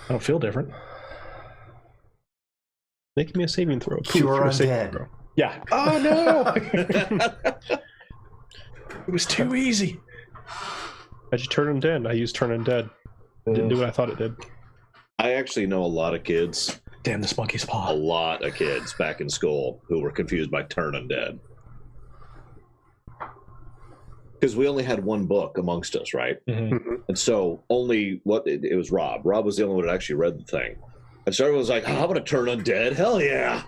I don't feel different. Make me a saving throw. Pure undead. Yeah. Oh no! It was too easy. How'd you turn undead? I used turn undead. Didn't do what I thought it did. I actually know a lot of kids. Damn this monkey's paw. A lot of kids back in school who were confused by turn undead. Because we only had one book amongst us, right? Mm-hmm. And so only it was Rob. Rob was the only one that actually read the thing. And so everyone was like, oh, I'm going to turn undead. Hell yeah.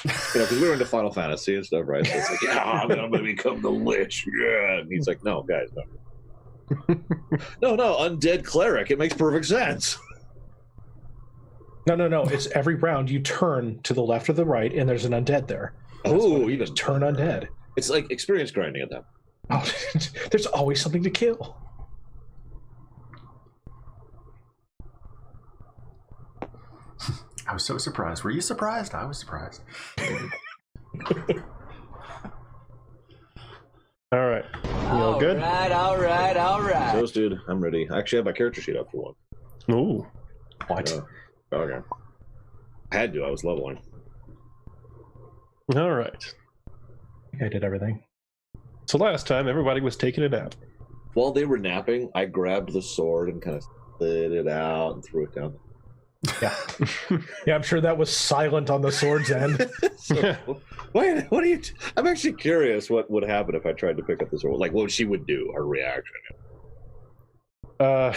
You know, because we were into Final Fantasy and stuff, right? So it's like, yeah, I'm going to become the Lich. Yeah. And he's like, no, guys, no. No, undead cleric. It makes perfect sense. No. It's every round you turn to the left or the right, and there's an undead there. Oh, you just turn undead. It's like experience grinding at that. Oh, there's always something to kill. I was so surprised. Were you surprised? I was surprised. All right. You all good? All right. So, dude, I'm ready. I actually have my character sheet up for one. Ooh. What? Okay. I had to. I was leveling. All right. I did everything. So last time, everybody was taking a nap. While they were napping, I grabbed the sword and kind of slid it out and threw it down. Yeah. Yeah, I'm sure that was silent on the sword's end. So, wait, what are you... I'm actually curious what would happen if I tried to pick up the sword. Like, what she would do, her reaction. I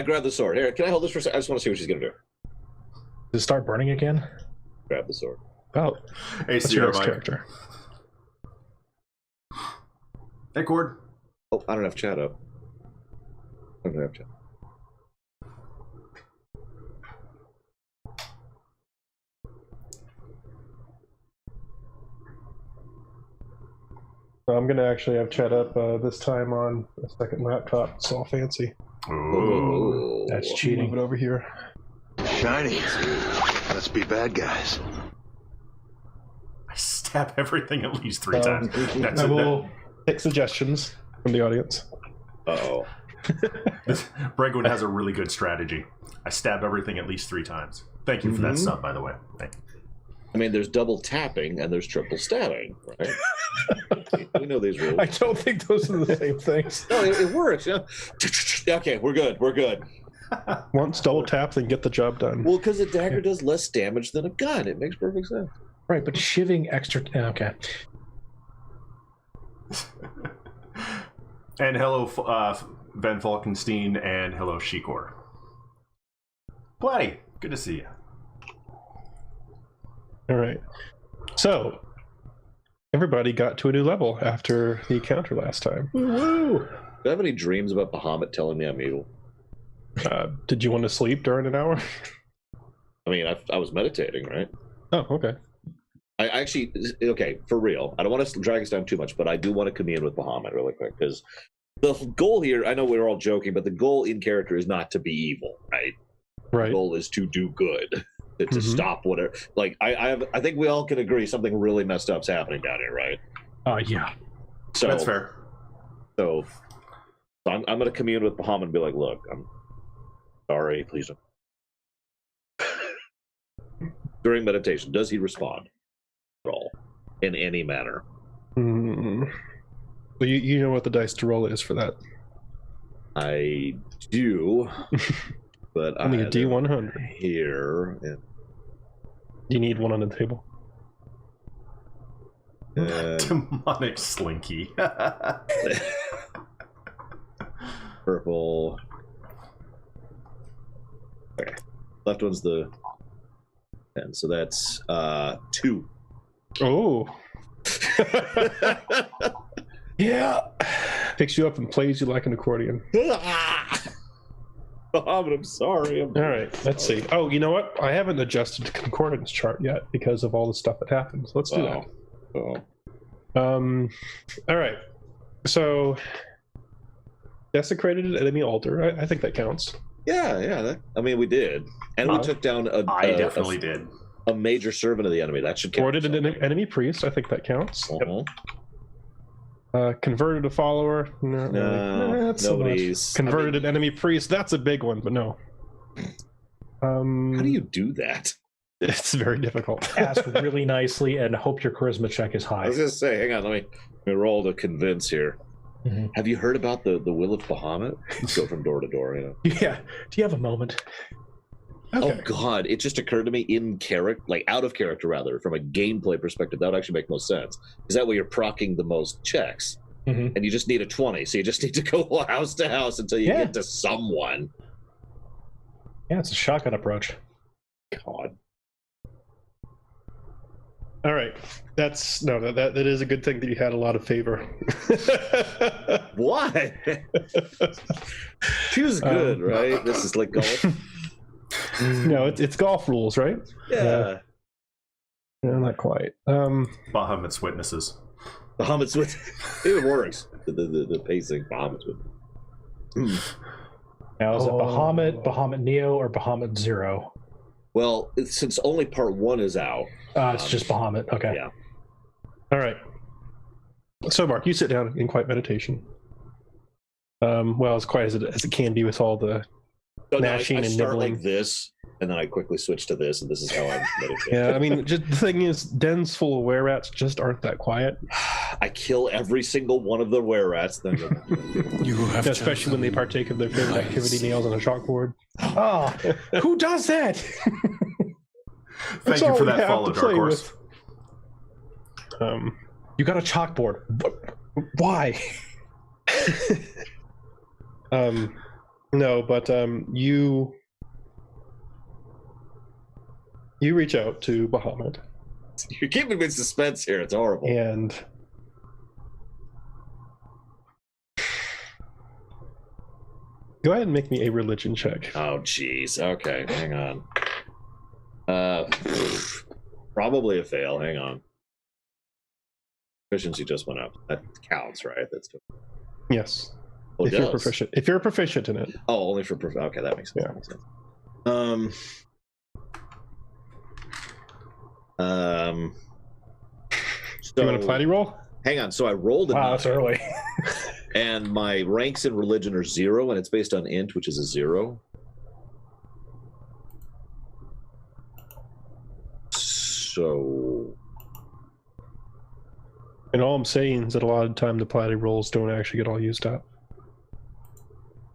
grabbed the sword. Here, can I hold this for a second? I just want to see what she's going to do. Does it start burning again? Grab the sword. Oh. Hey, What's your next character? Hey, Cord. Oh, I don't have chat up. I don't have chat. I'm going to actually have chat up this time on a second laptop. It's all fancy. Ooh. That's cheating. Move it over here. Shiny. Let's be bad guys. I stab everything at least 3 times. That's I it. will take suggestions from the audience. Uh-oh. Bregwin has a really good strategy. I stab everything at least 3 times. Thank you for that sub, by the way. Thank you. I mean, there's double tapping and there's triple stabbing, right? We know these rules. I don't think those are the same things. No, it works. Yeah. Okay, we're good. We're good. Once double tap, then get the job done. Well, because a dagger does less damage than a gun. It makes perfect sense. Right, but shivving extra... Okay. And hello, Van Falkenstein, and hello, Shikor. Bloody, good to see you. All right. So, everybody got to a new level after the encounter last time. Woo! Do I have any dreams about Bahamut telling me I'm evil? Did you want to sleep during an hour? I mean, I was meditating, right? Oh, okay. I actually, okay, for real. I don't want to drag us down too much, but I do want to commune with Bahamut really quick, because the goal here, I know we're all joking, but the goal in character is not to be evil, right? Right. The goal is to do good, to stop whatever. Like, I think we all can agree something really messed up's happening down here, right? Yeah. So That's fair. So I'm going to commune with Bahamut and be like, look, I'm sorry, please don't. During meditation, does he respond at all in any manner? Well, you know what the dice to roll is for that. I do, but Only a D100 here. And, you need one on the table. Demonic Slinky. Purple. Okay, left one's the 10, so that's 2. Oh. Yeah. Picks you up and plays you like an accordion. I'm sorry. All right, let's see. Oh, you know what? I haven't adjusted the concordance chart yet because of all the stuff that happened. So let's do that. All right. So, desecrated an enemy altar. I think that counts. Yeah. I mean, we did, and we took down I definitely did. A major servant of the enemy. That should count. Thwarted an enemy priest. I think that counts. Uh-huh. Converted a follower. No, No, that's so nobody's. much. Converted an enemy priest. That's a big one, but no. How do you do that? It's very difficult. Ask really nicely and hope your charisma check is I high. was gonna say, hang on, let me roll to convince here. Mhm. Have you heard about the Will of Bahamut? Let's go from door to door, you know. Yeah. Do you have a moment? Okay. Oh God! It just occurred to me in character, like out of character, rather, from a gameplay perspective, that would actually make most sense. Because that way you're proccing the most checks, Mhm. and you just need a 20. So you just need to go house to house until you Yeah. get to someone. Yeah, it's a shotgun approach. God. All right. That is a good thing that you had a lot of favor. What? She was good, right? This is like golf. No, it's golf rules, right? Yeah. No, not quite. Bahamut's witnesses. Bahamut's with it works. The pacing Bahamut's with. Now, is it Bahamut, Bahamut Neo, or Bahamut Zero? Well, since only part 1 is out. It's just Bahamut. Okay. Yeah. All right. So, Mark, you sit down in quiet meditation. Well, as quiet as it can be with all the So gnashing I and start nibbling. like this, and then I quickly switch to this, and this is how I'm meditating. Yeah, I mean, just the thing is, dens full of were-rats just aren't that quiet, I kill every single one of the were-rats. Then You have especially when they partake of their favorite activity, nails on a chalkboard. Oh, who does that? Thank That's you all for we that have follow, to Dark play Horse. with. You got a chalkboard. Why? No, but you reach out to Bahamut, you're keeping me in suspense here. It's horrible. and go ahead and make me a religion check. Oh, jeez. Okay, hang on. Probably a fail. Hang on. Efficiency just went up. That counts, right? That's good. Yes, Oh, it if you're does? proficient. If you're proficient in it. Oh, only for okay, that makes sense. Yeah. That makes sense. So Do you want a platy roll? hang on. So I rolled a Wow, 9, that's early. and my ranks in religion are 0, and it's based on int, which is a 0. So And all I'm saying is that a lot of the time the platy rolls don't actually get all used up.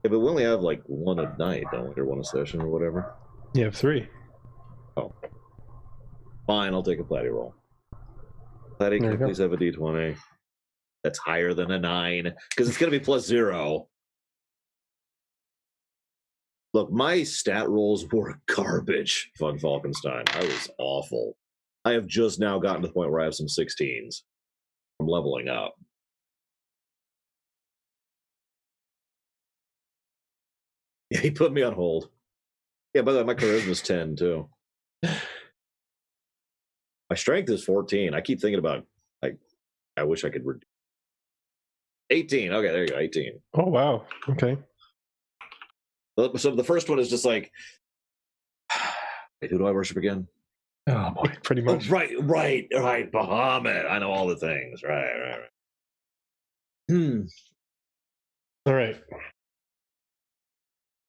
yeah, but we only have like one a night, don't we, or one a session or whatever. You have 3. Fine, I'll take a platy roll. Platy, There you can you go. please have a d20? That's higher than a 9 because it's going to be plus 0. Look, my stat rolls were garbage, Von Falkenstein. I was awful. I have just now gotten to the point where I have some 16s. I'm leveling up. Yeah, he put me on hold. Yeah, by the way, my charisma's 10 too. My strength is 14. I keep thinking about I wish I could 18. Okay, there you go, 18. Oh wow. Okay. So the first one is just like, wait, who do I worship again? Oh boy. Pretty Oh, much. right, Bahamut. I know all the things. Right. All right.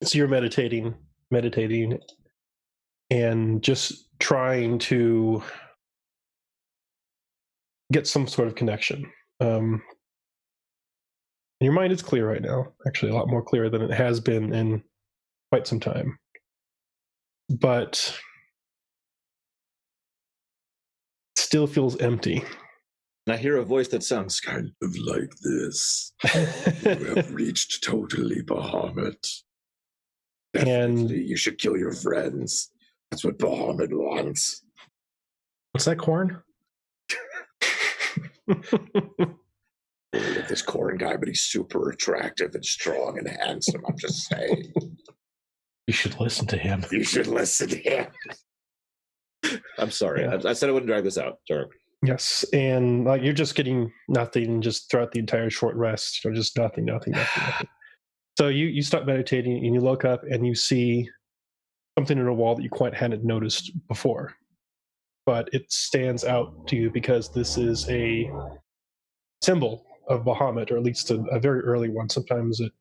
So you're meditating, and just trying to get some sort of connection. And your mind is clear right now, actually a lot more clear than it has been in quite some time. But it still feels empty. And I hear a voice that sounds kind of like this. You have reached totally Bahamut. And Definitely, you should kill your friends. That's what Bahamut wants. What's that, corn? Look at this corn guy, but he's super attractive and strong and handsome. I'm just saying. You should listen to him. You should listen to him. I'm sorry. Yeah. I said I wouldn't drag this out. Sorry. yes, and like you're just getting nothing just throughout the entire short rest, just nothing. So you start meditating and you look up and you see something in a wall that you quite hadn't noticed before, but it stands out to you because this is a symbol of Bahamut, or at least a very early one. Sometimes it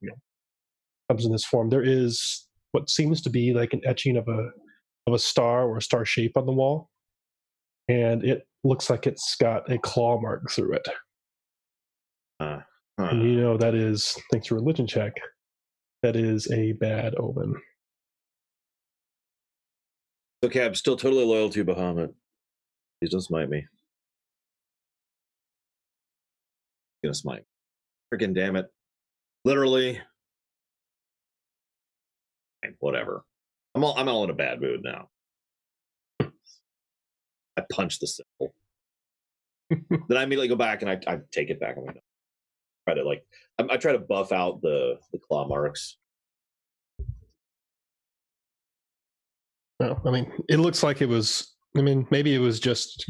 comes in this form. There is what seems to be like an etching of a of a star or a star shape on the wall, and it looks like it's got a claw mark through it. And you know that is, thanks to religion check, that is a bad omen. Okay, I'm still totally loyal to you, Bahamut. Please don't smite me. He's gonna smite. Freaking damn it. Literally. Whatever. I'm all in a bad mood now. I punch the symbol. Then I immediately go back and I take it back. I'm gonna try to I try to buff out the claw marks. No, I mean, it looks like it was, I mean, maybe it was just,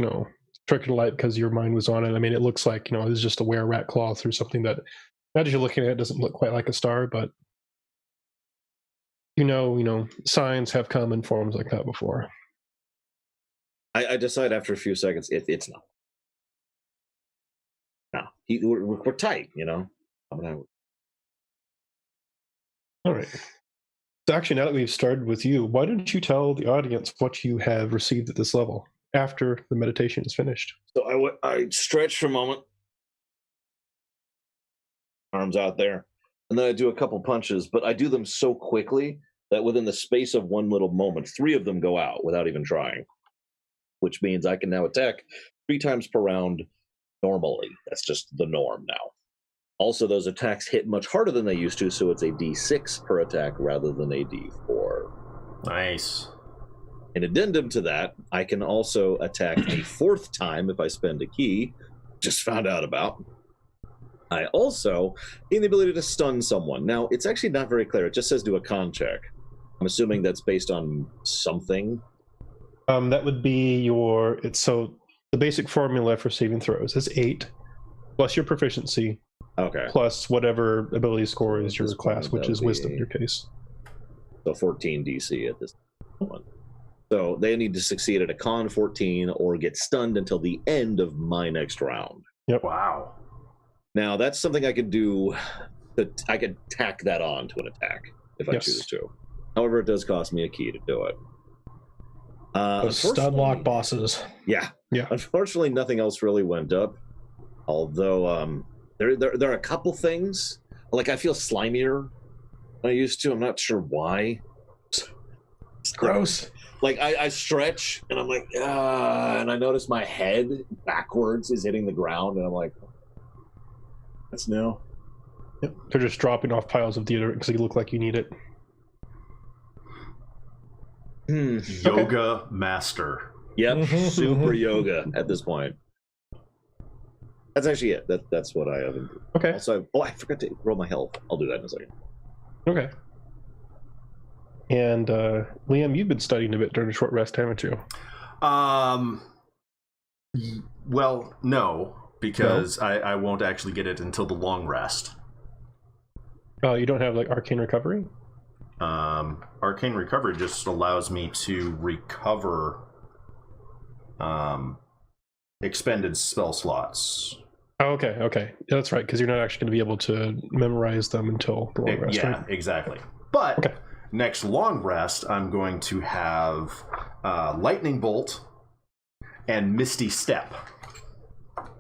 trick of the light because your mind was on it. I mean, it looks like, it was just a were-rat claw through something that, now that you're looking at it, doesn't look quite like a star, but signs have come in forms like that before. I decide after a few seconds, it's not. No, we're tight, All right. So actually, now that we've started with you, why don't you tell the audience what you have received at this level after the meditation is finished? So I stretch for a moment, arms out there, and then I do a couple punches, but I do them so quickly that within the space of one little moment, 3 of them go out without even trying, which means I can now attack 3 times per round normally. That's just the norm now. Also, those attacks hit much harder than they used to, so it's a D6 per attack rather than a D4. Nice. In addendum to that, I can also attack a 4th time if I spend a key. Just found out about. I also gain the ability to stun someone. Now, it's actually not very clear. It just says do a con check. I'm assuming that's based on something. That would be so the basic formula for saving throws is 8 plus your proficiency. Okay. Plus whatever ability score is your class, which is wisdom in your case. So 14 DC at this point. So they need to succeed at a con 14 or get stunned until the end of my next round. Yep. Wow. Now that's something I could do. I could tack that on to an attack if I choose to. However, it does cost me a key to do it. Stun lock bosses. Yeah. Yeah. Unfortunately, nothing else really went up. Although there are a couple things. Like I feel slimier than I used to. I'm not sure why. It's gross. Like I stretch and I'm like, and I notice my head backwards is hitting the ground, and I'm like, that's new. Yep. They're just dropping off piles of deodorant because you look like you need it. Yoga master. Yep, super yoga at this point. That's actually it. That's what I have. Okay. Also, I forgot to roll my health. I'll do that in a second. Okay. And Liam, you've been studying a bit during a short rest, haven't you? Well, no, because I won't actually get it until the long rest. You don't have arcane recovery? Arcane recovery just allows me to recover expended spell slots. Oh, okay. Yeah, that's right, because you're not actually going to be able to memorize them until the long rest. Yeah, right? exactly. But next long rest, I'm going to have lightning bolt and misty step.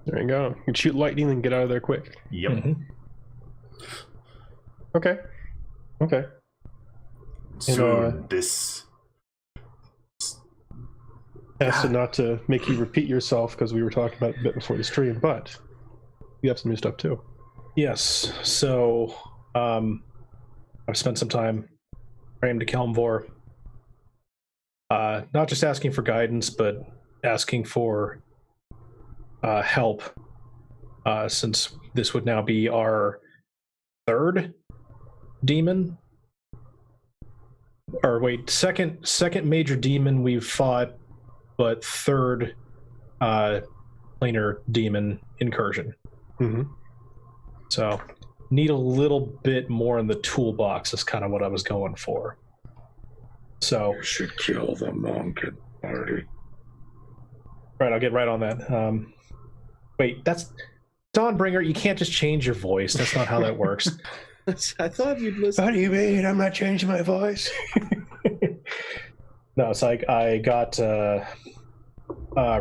There you go. You can shoot lightning and get out of there quick. Yep. Mm-hmm. Okay. So this has to not to make you repeat yourself because we were talking about it a bit before the stream, but you have some new stuff too. Yes. So I've spent some time praying to Kelmvor. Not just asking for guidance, but asking for help, since this would now be our 3rd demon. Or wait, second major demon we've fought, but 3rd planar demon incursion. Mm-hmm. So need a little bit more in the toolbox is kind of what I was going for. So You should kill the monk at the party. right, I'll get right on that. Wait, that's Dawnbringer. You can't just change your voice. That's not how that works. I thought you'd listen. What do you mean? I'm not changing my voice. No, it's like I got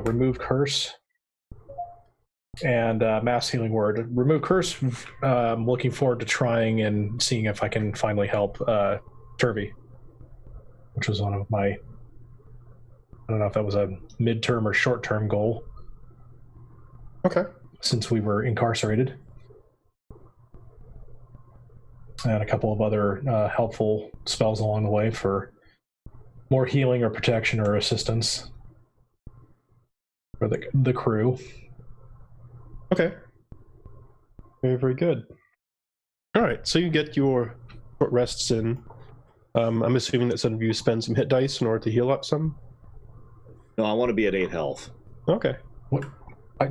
remove curse and mass healing word. Remove curse. I'm looking forward to trying and seeing if I can finally help Turvy, which was one of my. I don't know if that was a midterm or short-term goal. Okay. Since we were incarcerated. And a couple of other helpful spells along the way for more healing or protection or assistance for the crew. Okay. Very, very good. All right, so you get your short rests in. I'm assuming that some of you spend some hit dice in order to heal up some. No, I want to be at 8 health. Okay. What? I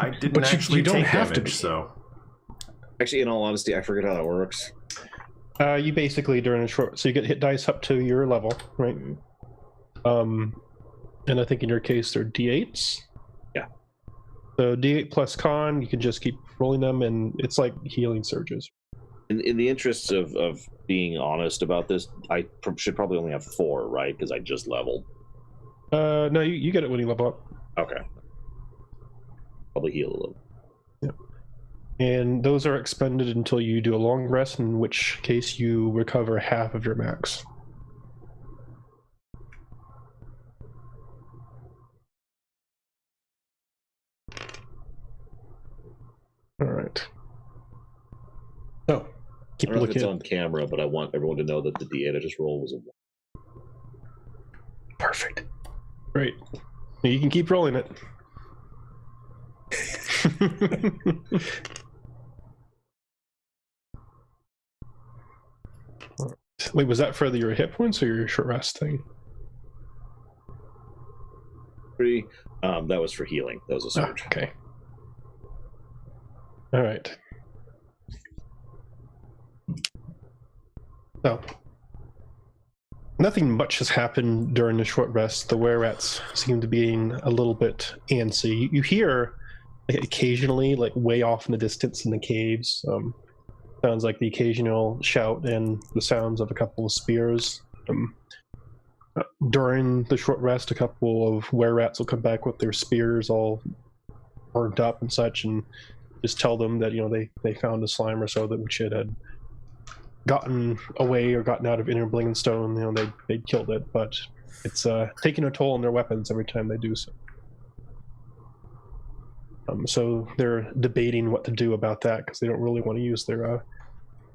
didn't But actually you don't take have to damage, be. so Actually, in all honesty, I forget how that works. You basically during a short, so you get hit dice up to your level, right? And I think in your case they're d8s. Yeah. So d8 plus con, you can just keep rolling them, and it's like healing surges. In the interests of being honest about this, I should probably only have 4, right? Because I just leveled. No, you get it when you level up. Okay. Probably heal a little. Yeah. And those are expended until you do a long rest, in which case you recover half of your max. All right. So, keep I don't know if it's looking. on camera, but I want everyone to know that the D8 I just rolled was a 1. Perfect. Great. You can keep rolling it. Wait, was that for your hit points or your short rest thing? That was for healing. That was a surge. Oh, okay. All right. So, nothing much has happened during the short rest. The were-rats seem to be a little bit antsy. You hear like, occasionally, like way off in the distance in the caves, sounds like the occasional shout and the sounds of a couple of spears. During the short rest, a couple of were-rats will come back with their spears all burnt up and such, and just tell them that they found a slime or so that which it had gotten away or gotten out of Inner Blingstone. They killed it, but it's taking a toll on their weapons every time they do so. So they're debating what to do about that because they don't really want to use their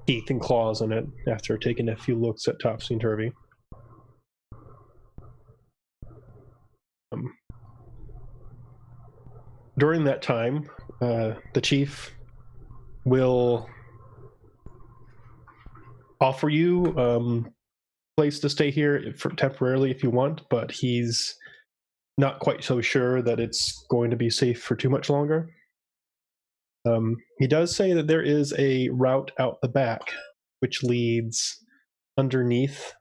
teeth and claws on it after taking a few looks at Topsy and Turvy. During that time, the chief will offer you a place to stay here temporarily if you want, but he's not quite so sure that it's going to be safe for too much longer. He does say that there is a route out the back which leads underneath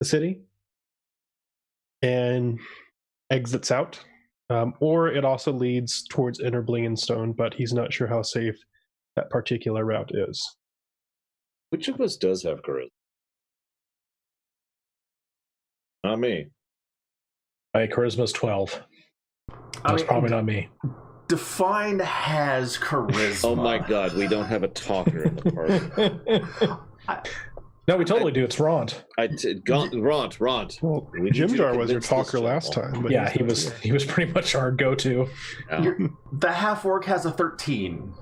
the city and exits out, or it also leads towards Inner Blingstone, but he's not sure how safe that particular route is. Which of us does have charisma? Not me. My charisma's 12. That's probably not me. Define has charisma. Oh my god, we don't have a talker in the party. No, we totally do. It's Ront. Ront. Well, We need you to Jimjar was your convince this talker last gentleman. time. But Yeah, he was pretty much our go-to. Yeah. The half-orc has a 13.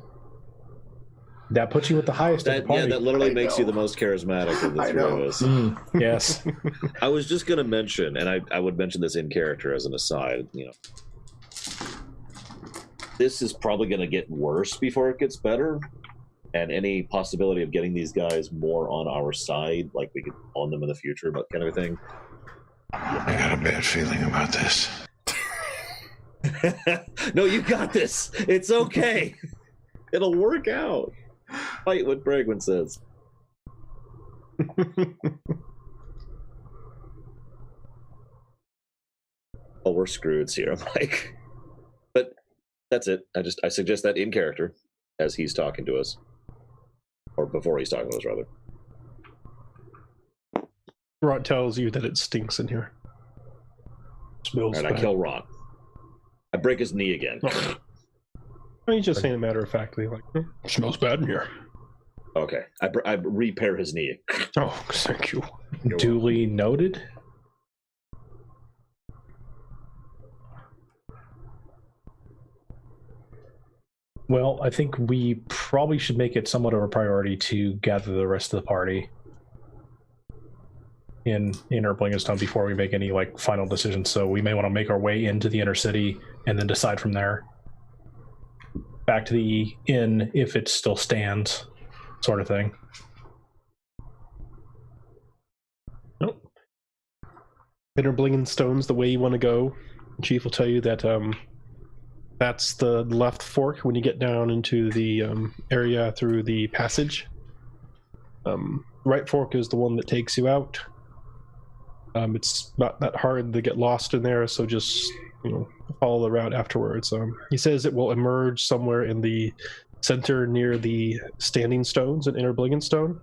That puts you at the highest at the party. That literally I makes you know. the most charismatic of the I three know. of us. Yes. I was just going to mention, and I would mention this in character as an aside, this is probably going to get worse before it gets better, and any possibility of getting these guys more on our side, like we could own them in the future, but kind of a thing. I got a bad feeling about this. No, you got this. It's okay. It'll work out. Fight what Bregman says. Oh, we're screwed, Sierra Mike. But that's it. I suggest that in character as he's talking to us. Or before he's talking to us, rather. Rot tells you that it stinks in here. Smells And I bad. kill Ron. I break his knee again. He's just saying it matter of factly, like, smells bad in here. Okay. I repair his knee. Oh, thank you. Duly noted. Well, I think we probably should make it somewhat of a priority to gather the rest of the party in Erblingstone before we make any like final decisions. So we may want to make our way into the inner city and then decide from there. Back to the inn if it still stands, sort of thing. Nope. Stone's the way you want to go. Chief will tell you that that's the left fork when you get down into the area through the passage. Right fork is the one that takes you out. It's not that hard to get lost in there, so just follow the route afterwards. He says it will emerge somewhere in the center near the standing stones in Inner Blingenstone,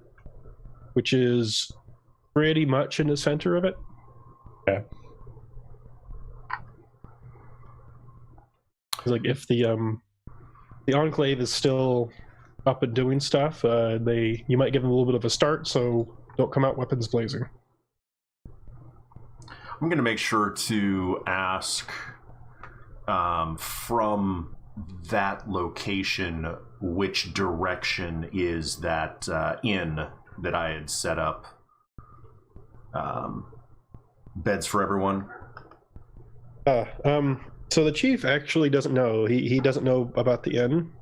which is pretty much in the center of it. Okay. Like if the Enclave is still up and doing stuff, you might give them a little bit of a start, so don't come out weapons blazing. I'm going to make sure to ask from that location which direction is that inn that I had set up beds for everyone. So the chief actually doesn't know. He doesn't know about the inn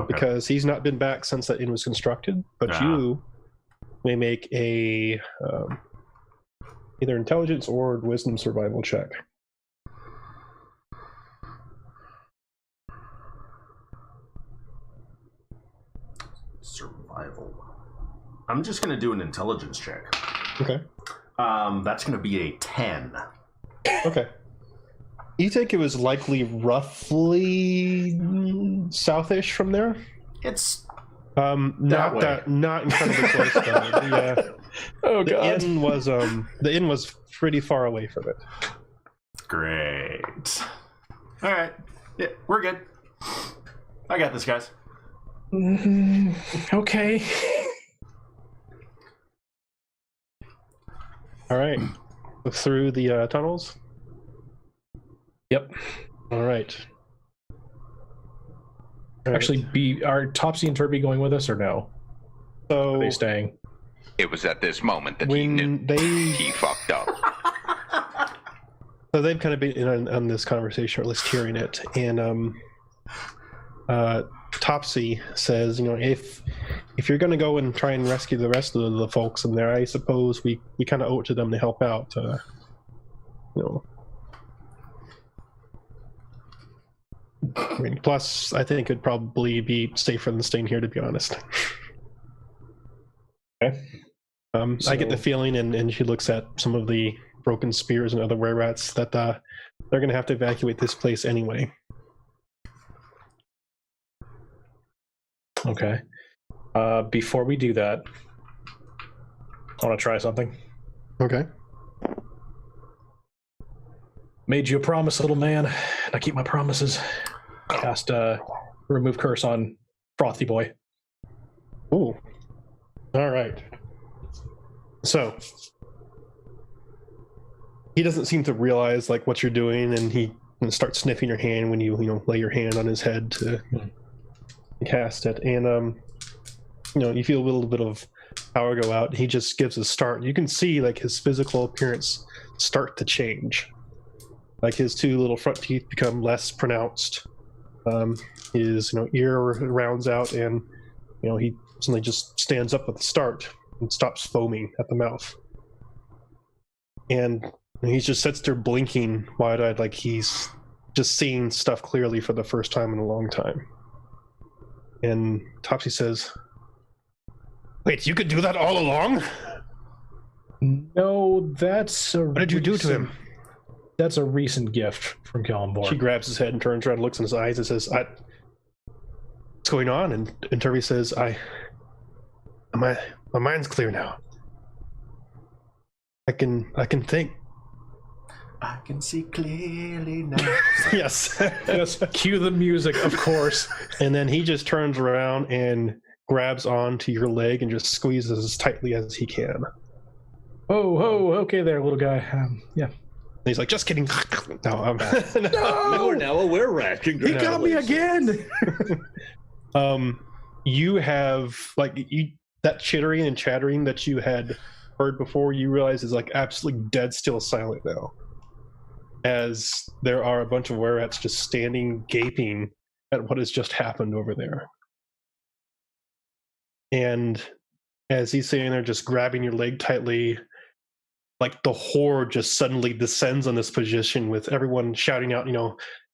because he's not been back since that inn was constructed. But you may make a either intelligence or wisdom survival check. Survival. I'm just going to do an intelligence check. Okay. That's going to be a 10. Okay. You think it was likely roughly southish from there? It's not incredibly close though. Yeah. Oh god. The inn was pretty far away from it. great. All right. Yeah, we're good. I got this, guys. Okay. All right. Through the tunnels? Yep. All right. Actually, are Topsy and Turby going with us or no? So Are they staying? It was at this moment that he when knew he fucked up. So they've kind of been in on this conversation, or at least hearing it, and Topsy says, if you're going to go and try and rescue the rest of the folks in there, I suppose we kind of owe it to them to help out. I mean, plus, I think it'd probably be safer than staying here, to be honest. Okay. I get the feeling, and she looks at some of the broken spears and other were-rats, that they're going to have to evacuate this place anyway. Okay. Before we do that, I want to try something. Okay. Made you a promise, little man, and I keep my promises. Cast remove curse on Frothy Boy. Ooh. All right. So he doesn't seem to realize what you're doing, and he starts sniffing your hand when you lay your hand on his head to cast it, and you feel a little bit of power go out. He just gives a start. You can see his physical appearance start to change. His two little front teeth become less pronounced. His ear rounds out, and he suddenly just stands up at the start and stops foaming at the mouth. And he just sits there blinking wide-eyed, like he's just seeing stuff clearly for the first time in a long time. And Topsy says, "Wait, you could do that all along? No, that's a. What did you do to him?" That's a recent gift from Cuillin. She grabs his head and turns around and looks in his eyes and says, "What's going on?" And Turby says, my mind's clear now. I can think. I can see clearly now. Yes. Yes, cue the music, of course. And then he just turns around and grabs onto your leg and just squeezes as tightly as he can. Okay there, little guy. Yeah. And he's like, just kidding. No, You are now a were-rat. He got me again! You have that chittering and chattering that you had heard before, you realize is like absolutely dead still silent now. As there are a bunch of were-rats just standing gaping at what has just happened over there. And as he's sitting there just grabbing your leg tightly, like the horde just suddenly descends on this position with everyone shouting out,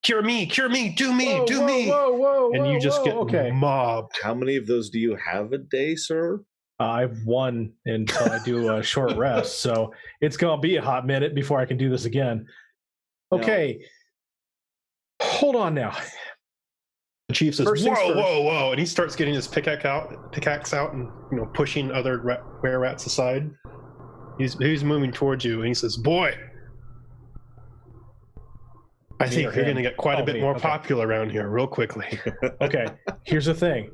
cure me, do me, do me. Whoa, And you just get mobbed. How many of those do you have a day, sir? I've won until I do a short rest, so it's going to be a hot minute before I can do this again. Okay. Hold on now. The chief says, First things first. whoa, and he starts getting his pickaxe out and pushing other were-rats aside. He's moving towards you, and he says, boy, I think you're going to get quite a bit more popular around here real quickly. Okay, here's the thing.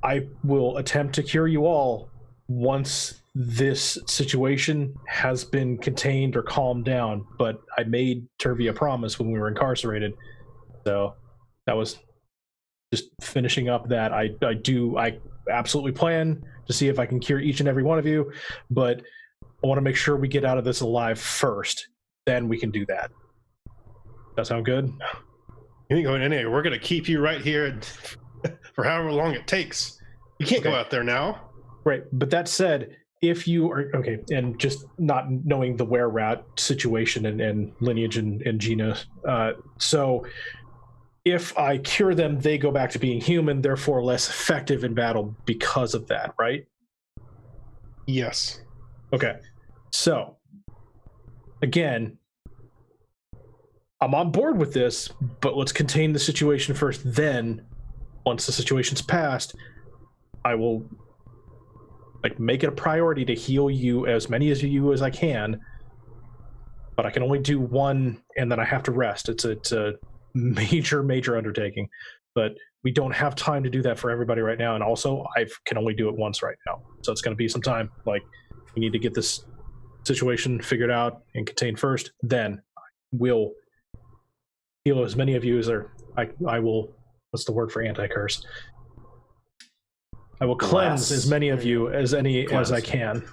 I will attempt to cure you all once this situation has been contained or calmed down, but I made Turvey a promise when we were incarcerated. So that was just finishing up that. I absolutely plan to see if I can cure each and every one of you, but I want to make sure we get out of this alive first. Then we can do that. That sound good? You ain't going anywhere. We're going to keep you right here for however long it takes. You can't go out there now. Right, but that said, if you are okay, and just not knowing the were-rat situation and lineage and genus, so if I cure them, they go back to being human, therefore less effective in battle because of that, right? Yes. Okay, so again, I'm on board with this, but let's contain the situation first. Then, once the situation's passed, I will make it a priority to heal you, as many of you as I can, but I can only do one, and then I have to rest. It's a major undertaking, but we don't have time to do that for everybody right now, and also I can only do it once right now, so it's going to be some time. We need to get this situation figured out and contained first, then we'll heal as many of you as I will, what's the word for anti-curse? I will cleanse as many of you as I can.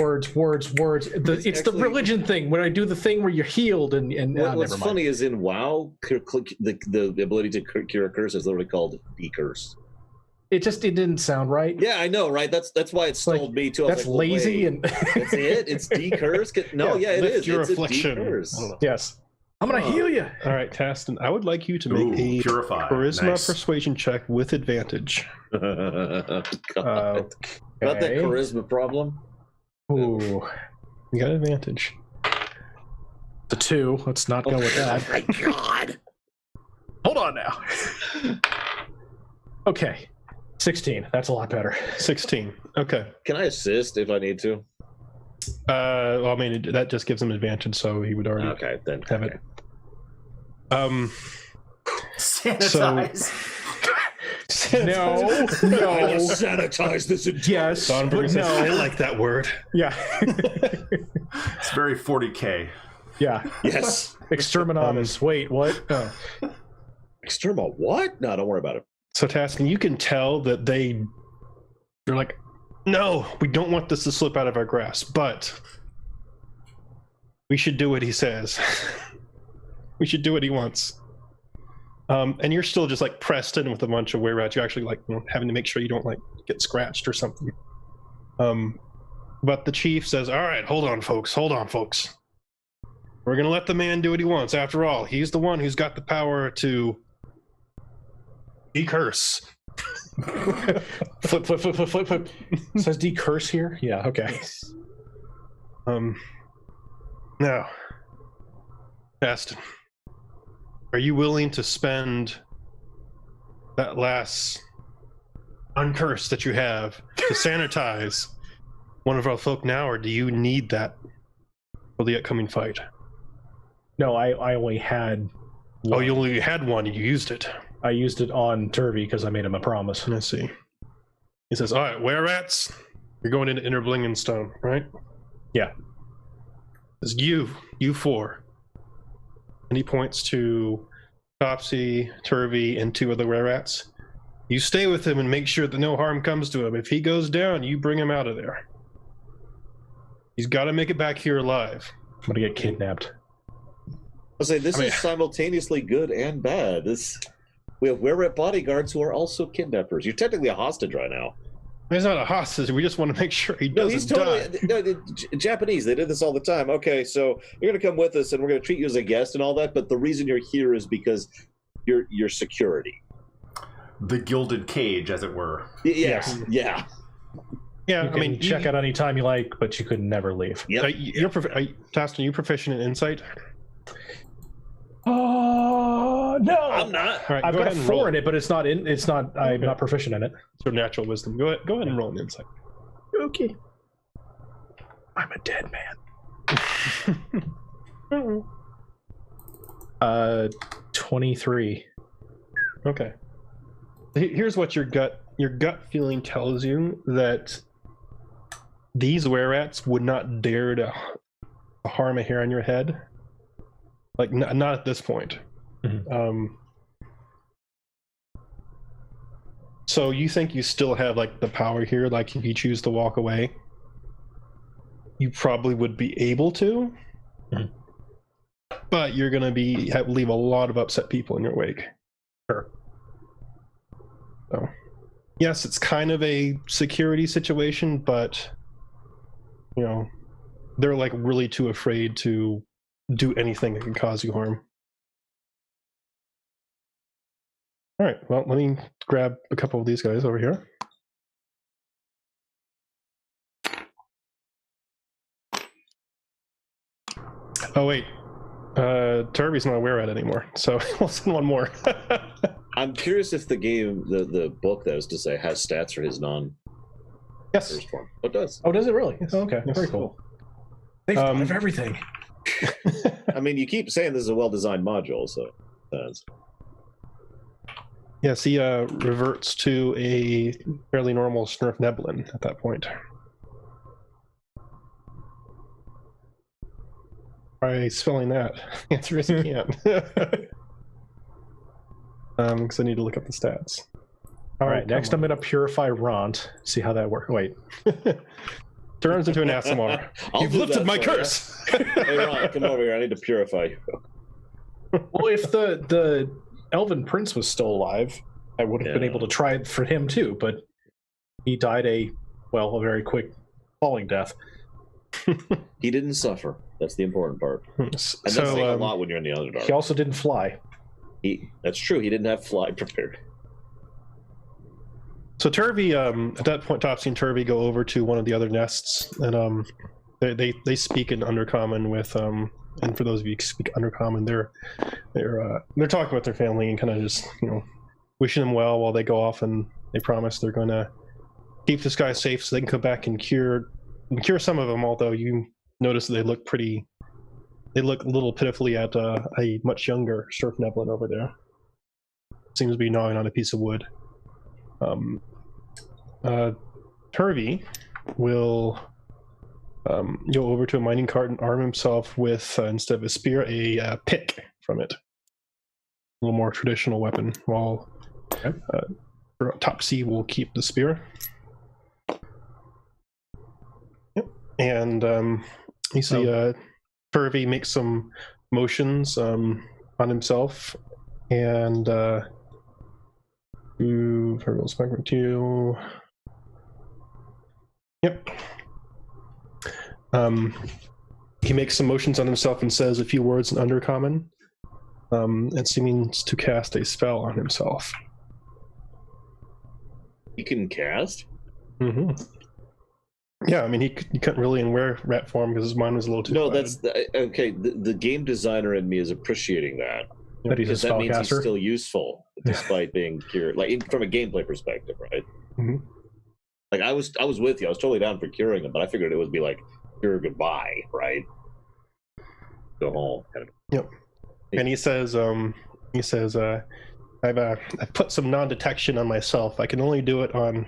Words. It's the religion thing. When I do the thing where you're healed and what's funny is in WoW, the ability to cure a curse is literally called decurse. It didn't sound right. Yeah, I know, right? That's why it stalled me too. That's lazy and that's it. It's decurse. No, yeah, it is. Your it's affliction. A decurse. Yes. I'm gonna heal you. All right, Taston, I would like you to make a purify. charisma persuasion check with advantage. About that charisma problem. Ooh, you got advantage. The 2. Let's not go with that. Oh my God. Hold on now. Okay, 16. That's a lot better. 16. Okay. Can I assist if I need to? Well, I mean, that just gives him advantage, so he would already have it. Sanitize. No. Sanitize this. Yes. Sonberg says, I like that word. Yeah. It's very 40K. Yeah. Yes. Exterminatus. Wait, what? Oh. Exterma what? No, don't worry about it. So, Taskin, you can tell that they're like, no, we don't want this to slip out of our grasp, but we should do what he says. We should do what he wants. And you're still just pressed in with a bunch of were-rats. You're actually having to make sure you don't get scratched or something. But the chief says, all right, hold on, folks. We're going to let the man do what he wants. After all, he's the one who's got the power to decurse. Flip. It says decurse here? Yeah, okay. Now, Aston, are you willing to spend that last uncurse that you have to sanitize one of our folk now, or do you need that for the upcoming fight? No, I only had. Oh, you only had one and you used it. I used it on Turvey because I made him a promise. Let's see. He says, all right, Were-rats, you're going into Inner Blingenstone, right? Yeah. It's you 4. And he points to Topsy, Turvey, and 2 other Were-rats. You stay with him and make sure that no harm comes to him. If he goes down, you bring him out of there. He's got to make it back here alive. I'm going to get kidnapped. I'll say this is simultaneously good and bad. We have Were-rat bodyguards who are also kidnappers. You're technically a hostage right now. He's not a hostage. We just want to make sure he doesn't he's totally die. no. The Japanese, they did this all the time. Okay, so you're going to come with us, and we're going to treat you as a guest and all that. But the reason you're here is because you're security. The gilded cage, as it were. Yes. Yeah. Yeah, You can check out anytime you like, but you could never leave. Yep. Taston, are you proficient in insight? No, I'm not. All right, I've go got a ahead and 4 roll. in it, but it's not in. It's not. I'm not proficient in it. So natural wisdom. Go ahead and roll an insight. Okay. I'm a dead man. 23. Okay. Here's what your gut feeling tells you, that these Were-rats would not dare to harm a hair on your head. Like, not at this point. Mm-hmm. So you think you still have like the power here, like if you choose to walk away, you probably would be able to, but you're going to leave a lot of upset people in your wake. Sure. So, yes, it's kind of a security situation, but you know, they're like really too afraid to do anything that can cause you harm. All right, well, let me grab a couple of these guys over here. Oh, wait. Turvey's not aware of it anymore, so we'll send one more. I'm curious if the game, the book that was to say, has stats for his Yes. first form. It does. Oh, does it really? Yes. Oh, okay, Yes. very cool. They've thought of everything. I mean, you keep saying this is a well-designed module, so Yes, he reverts to a fairly normal Snurf Neblin at that point. Try spelling that. The answer is you can't. Because I need to look up the stats. All right, next I'm going to purify Ront. See how that works. Wait. Turns into an Asimar. You've lifted my curse! Hey, Ron, come over here. I need to purify you. Well, if the Elven Prince was still alive, I would have been able to try it for him too, but he died a very quick falling death. He didn't suffer. That's the important part. And that's saying a lot when you're in the Underdark. He also didn't fly. That's true. He didn't have fly prepared. So Turvey, at that point, Topsy and Turvey go over to one of the other nests, and they speak in Undercommon with and for those of you who speak Undercommon, they're talking with their family and kind of just wishing them well while they go off, and they promise they're going to keep this guy safe so they can come back and cure some of them. Although you notice that they look a little pitifully at a much younger Surf Neblin over there. Seems to be gnawing on a piece of wood. Turvey will go over to a mining cart and arm himself with, instead of a spear, a pick from it. A little more traditional weapon, while Topsy will keep the spear. Yep. And you see Turvey make some motions on himself, and Yep. He makes some motions on himself and says a few words in Undercommon, and seems to cast a spell on himself. He can cast? Mm-hmm. Yeah, I mean, he couldn't really in Were-rat form because his mind was a little too flooded. Okay. The game designer in me is appreciating that. That he's a because that means he's spellcaster. still useful despite being cured, from a gameplay perspective, right? Mm-hmm. Like I was with you. I was totally down for curing him, but I figured it would be like cure goodbye, right? Go home. Yep. And he says, I've put some non-detection on myself. I can only do it on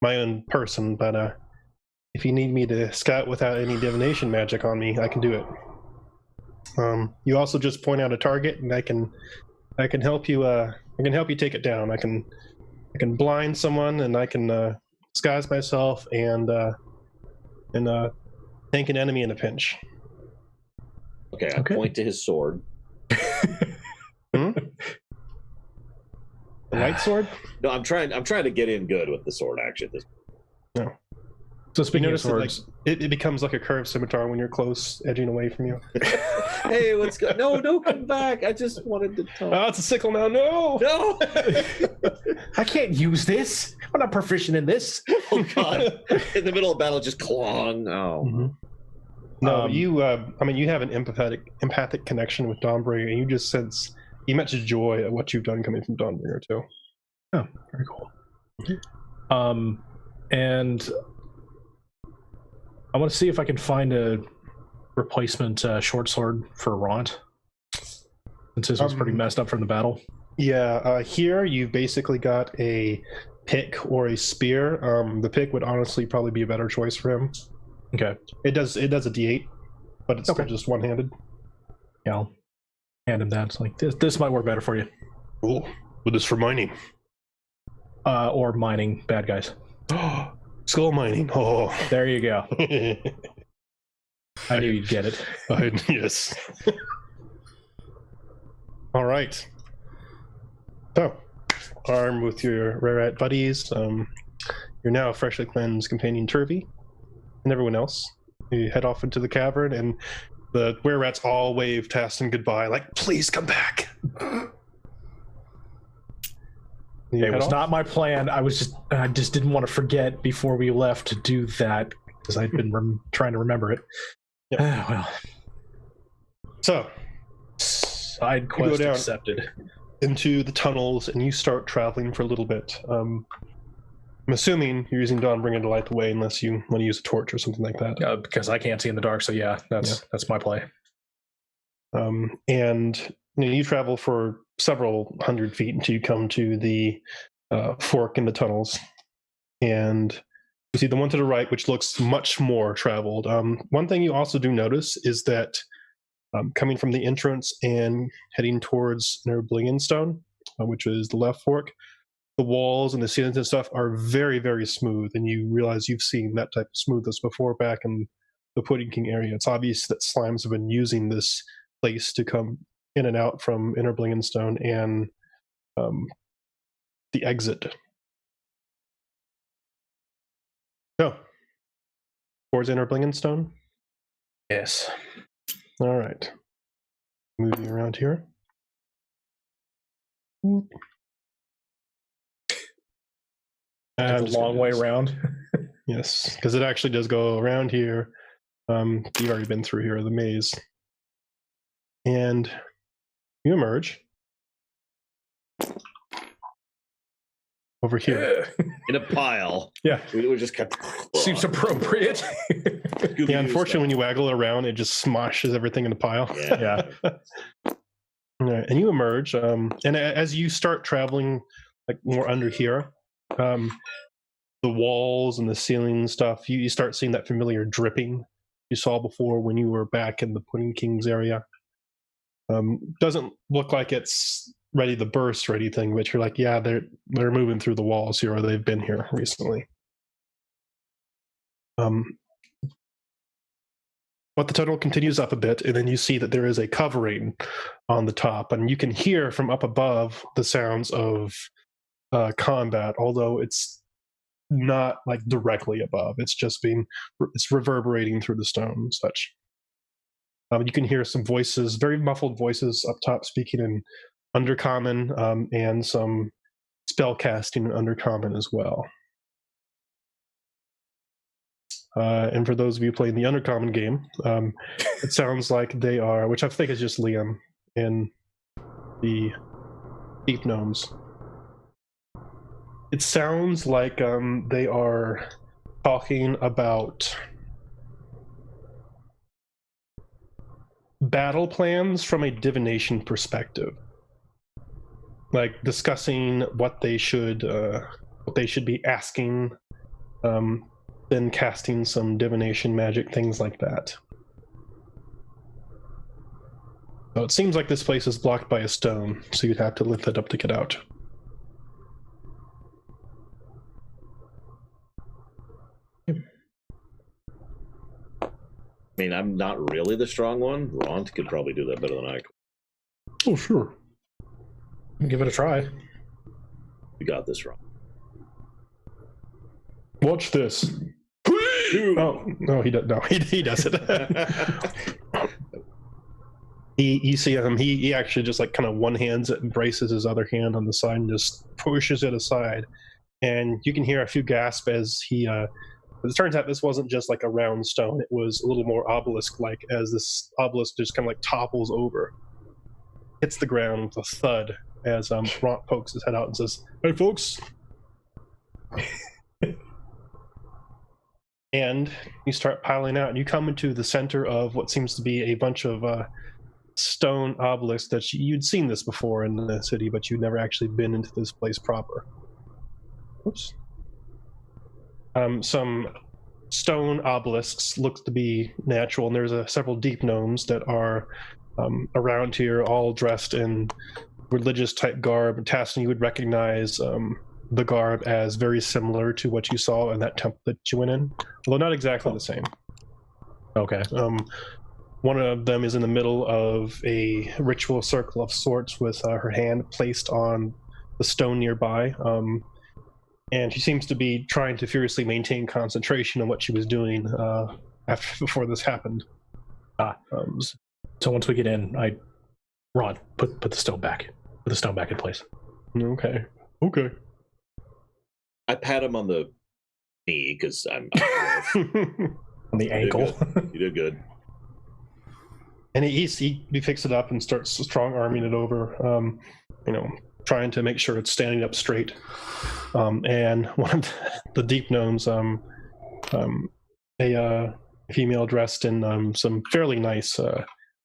my own person, but if you need me to scout without any divination magic on me, I can do it. You also just point out a target, and I can help you. I can help you take it down. I can blind someone, and I can disguise myself and tank an enemy in a pinch. Okay, I point to his sword. The light sword? No, I'm trying to get in good with the sword action. No. So You speaking of notice that, swords, it becomes like a curved scimitar when you're close, edging away from you. Hey, what's good? No, don't come back. I just wanted to talk. Oh, it's a sickle now. No! No! I can't use this. I'm not proficient in this. Oh, God. In the middle of battle, just clong. Oh. Mm-hmm. No, you have an empathic connection with Dawnbringer, and you just sense immense joy at what you've done coming from Dawnbringer too. Oh, very cool. And I want to see if I can find a replacement short sword for Ront, since his was pretty messed up from the battle. Yeah, here you've basically got a pick or a spear. The pick would honestly probably be a better choice for him. Okay. It does a D8, but it's still just one-handed. Yeah, I'll hand him that. It's like, this might work better for you. Cool. But it's for mining. Or mining bad guys. Skull mining. Oh. There you go. I knew you'd get it. Yes. All right. So, armed with your Rare buddies, you're now freshly cleansed companion Turvy and everyone else. You head off into the cavern, and the Were-rats all wave Taston goodbye, like, please come back. It was not my plan. I just didn't want to forget before we left to do that, because I'd been trying to remember it. Yep. Well. So, side quest down accepted. Into the tunnels, and you start traveling for a little bit. I'm assuming you're using Dawnbringer to light the way, unless you want to use a torch or something like that. Because I can't see in the dark, so that's my play. And you travel for several hundred feet until you come to the fork in the tunnels, and you see the one to the right, which looks much more traveled. One thing you also do notice is that coming from the entrance and heading towards Blingstone, which is the left fork, the walls and the ceilings and stuff are very, very smooth, and you realize you've seen that type of smoothness before back in the Pudding King area. It's obvious that slimes have been using this place to come in and out from Inner Blingstone and the exit. So, towards Inner Blingstone? Yes. All right. Moving around here. That's a long way around. Yes, because it actually does go around here. You've already been through here, the maze. And you emerge over here. In a pile. Yeah. We just kept... Seems appropriate. Yeah, unfortunately, when you waggle around, it just smoshes everything in the pile. Yeah. Right, and you emerge, and as you start traveling like more under here, the walls and the ceiling stuff, you start seeing that familiar dripping you saw before when you were back in the Pudding King's area. Doesn't look like it's ready to burst or anything, but you're like, yeah, they're moving through the walls here, or they've been here recently. But the tunnel continues up a bit, and then you see that there is a covering on the top, and you can hear from up above the sounds of combat, although it's not like directly above. It's just it's reverberating through the stone and such. You can hear some voices, very muffled voices up top speaking in Undercommon, and some spell casting in Undercommon as well. And for those of you playing the Undercommon game, it sounds like they are, which I think is just Liam and the Deep Gnomes. It sounds like they are talking about battle plans from a divination perspective, like discussing what they should be asking, then casting some divination magic, things like that. So it seems like this place is blocked by a stone, so you'd have to lift it up to get out. I mean, I'm not really the strong one. Ront could probably do that better than I could. Oh, sure. Give it a try. You got this wrong. Watch this. Oh no, he does. No, he does it. You see him. He actually just like kind of one hands it and braces his other hand on the side and just pushes it aside. And you can hear a few gasps as he. It turns out this wasn't just like a round stone. It was a little more obelisk-like, as this obelisk just kind of like topples over, hits the ground with a thud as Ront pokes his head out and says, "Hey, folks." And you start piling out, and you come into the center of what seems to be a bunch of stone obelisks that you'd seen this before in the city, but you'd never actually been into this place proper. Oops. Some stone obelisks look to be natural, and there's several deep gnomes that are around here, all dressed in religious type garb. And Tassin, you would recognize the garb as very similar to what you saw in that temple that you went in, although not exactly the same. Okay. One of them is in the middle of a ritual circle of sorts with her hand placed on the stone nearby. And she seems to be trying to furiously maintain concentration on what she was doing before this happened. So once we get in, Ron, put the stone back. Put the stone back in place. Okay. I pat him on the knee because I'm On the ankle. You did good. And he picks it up and starts strong arming it over, trying to make sure it's standing up straight. And one of the deep gnomes, a female dressed in some fairly nice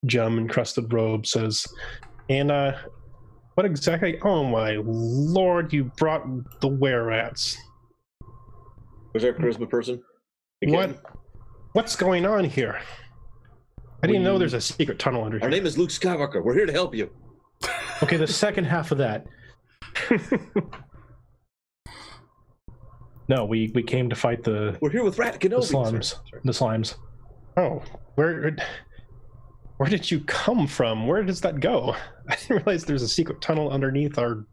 gem encrusted robe, says, "And what exactly? Oh my lord! You brought the were-rats. Was our charisma person? Again? What's going on here? I didn't know there's a secret tunnel under here." Our name is Luke Skywalker. We're here to help you. Okay, the second half of that. No, we came to fight the We're here with Rat Kenobi. slimes. Sorry. The slimes. Oh, where did you come from? Where does that go? I didn't realize there's a secret tunnel underneath our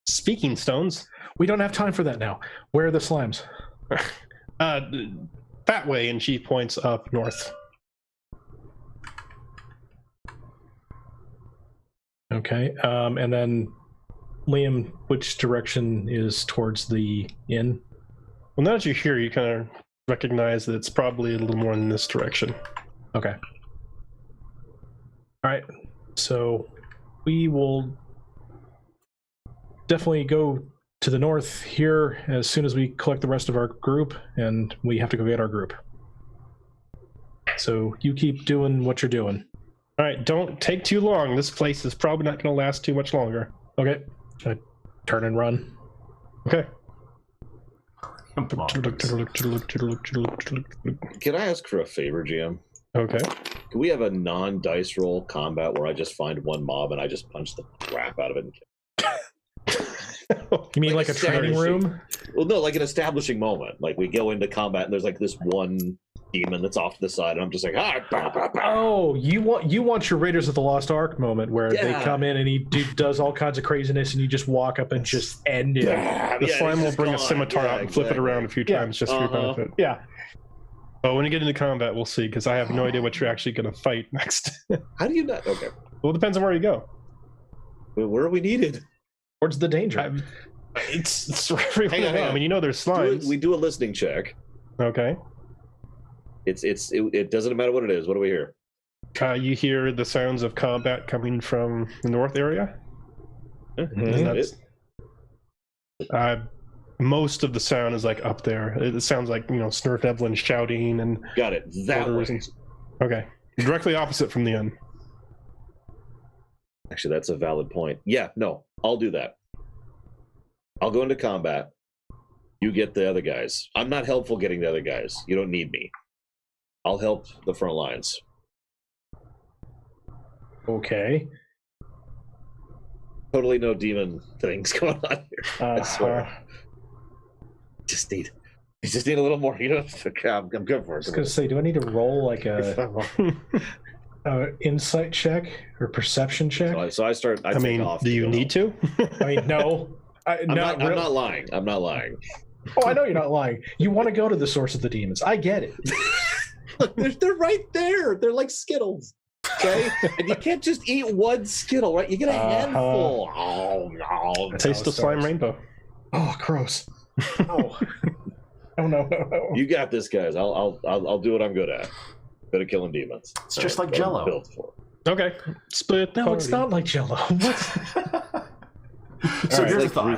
speaking stones. We don't have time for that now. Where are the slimes? That way, and she points up north. Okay, and then Liam, which direction is towards the inn? Well, now that you're here, you kind of recognize that it's probably a little more in this direction. Okay. All right, so we will definitely go to the north here as soon as we collect the rest of our group, and we have to go get our group. So you keep doing what you're doing. All right, don't take too long. This place is probably not going to last too much longer. Okay. I turn and run. Okay. Can I ask for a favor, GM? Okay. Can we have a non-dice roll combat where I just find one mob and I just punch the crap out of it? You mean like a training room? Well, no, like an establishing moment. Like we go into combat and there's like this one demon that's off to the side, and I'm just like, bah, bah, bah. Oh, you want your Raiders of the Lost Ark moment where they come in and he does all kinds of craziness, and you just walk up and just end it. The slime will bring a scimitar out and flip it around a few times just for your benefit. Yeah. But when you get into combat, we'll see, because I have no idea what you're actually going to fight next. How do you not? Okay. Well, it depends on where you go. Where are we needed? Towards the danger. It's wherever you Hang want to on. go. I mean, you know there's slimes. We do a listening check. Okay. It doesn't matter what it is. What do we hear? You hear the sounds of combat coming from the north area. Mhm. And that's, most of the sound is like up there. It sounds like Snurf Evelyn shouting and Got it. That orders way. and- okay, directly opposite from the inn. Actually, that's a valid point. Yeah, no, I'll do that. I'll go into combat. You get the other guys. I'm not helpful getting the other guys. You don't need me. I'll help the front lines. Okay. Totally no demon things going on here. I swear. Just need a little more. I'm good for it. I was gonna say, do I need to roll like a insight check or perception check? So I start. I mean, off do you need to? I mean, no. I'm not lying. I'm not lying. Oh, I know you're not lying. You want to go to the source of the demons. I get it. Look, they're right there. They're like Skittles. Okay, and you can't just eat one Skittle, right? You get a handful. Oh no! Taste the slime rainbow. Oh, gross. Oh. Oh no. You got this, guys. I'll do what I'm good at. Good at killing demons. It's just like Jello. Built for it. Okay, split. No, it's party. not like Jello. What? So All right, here's like a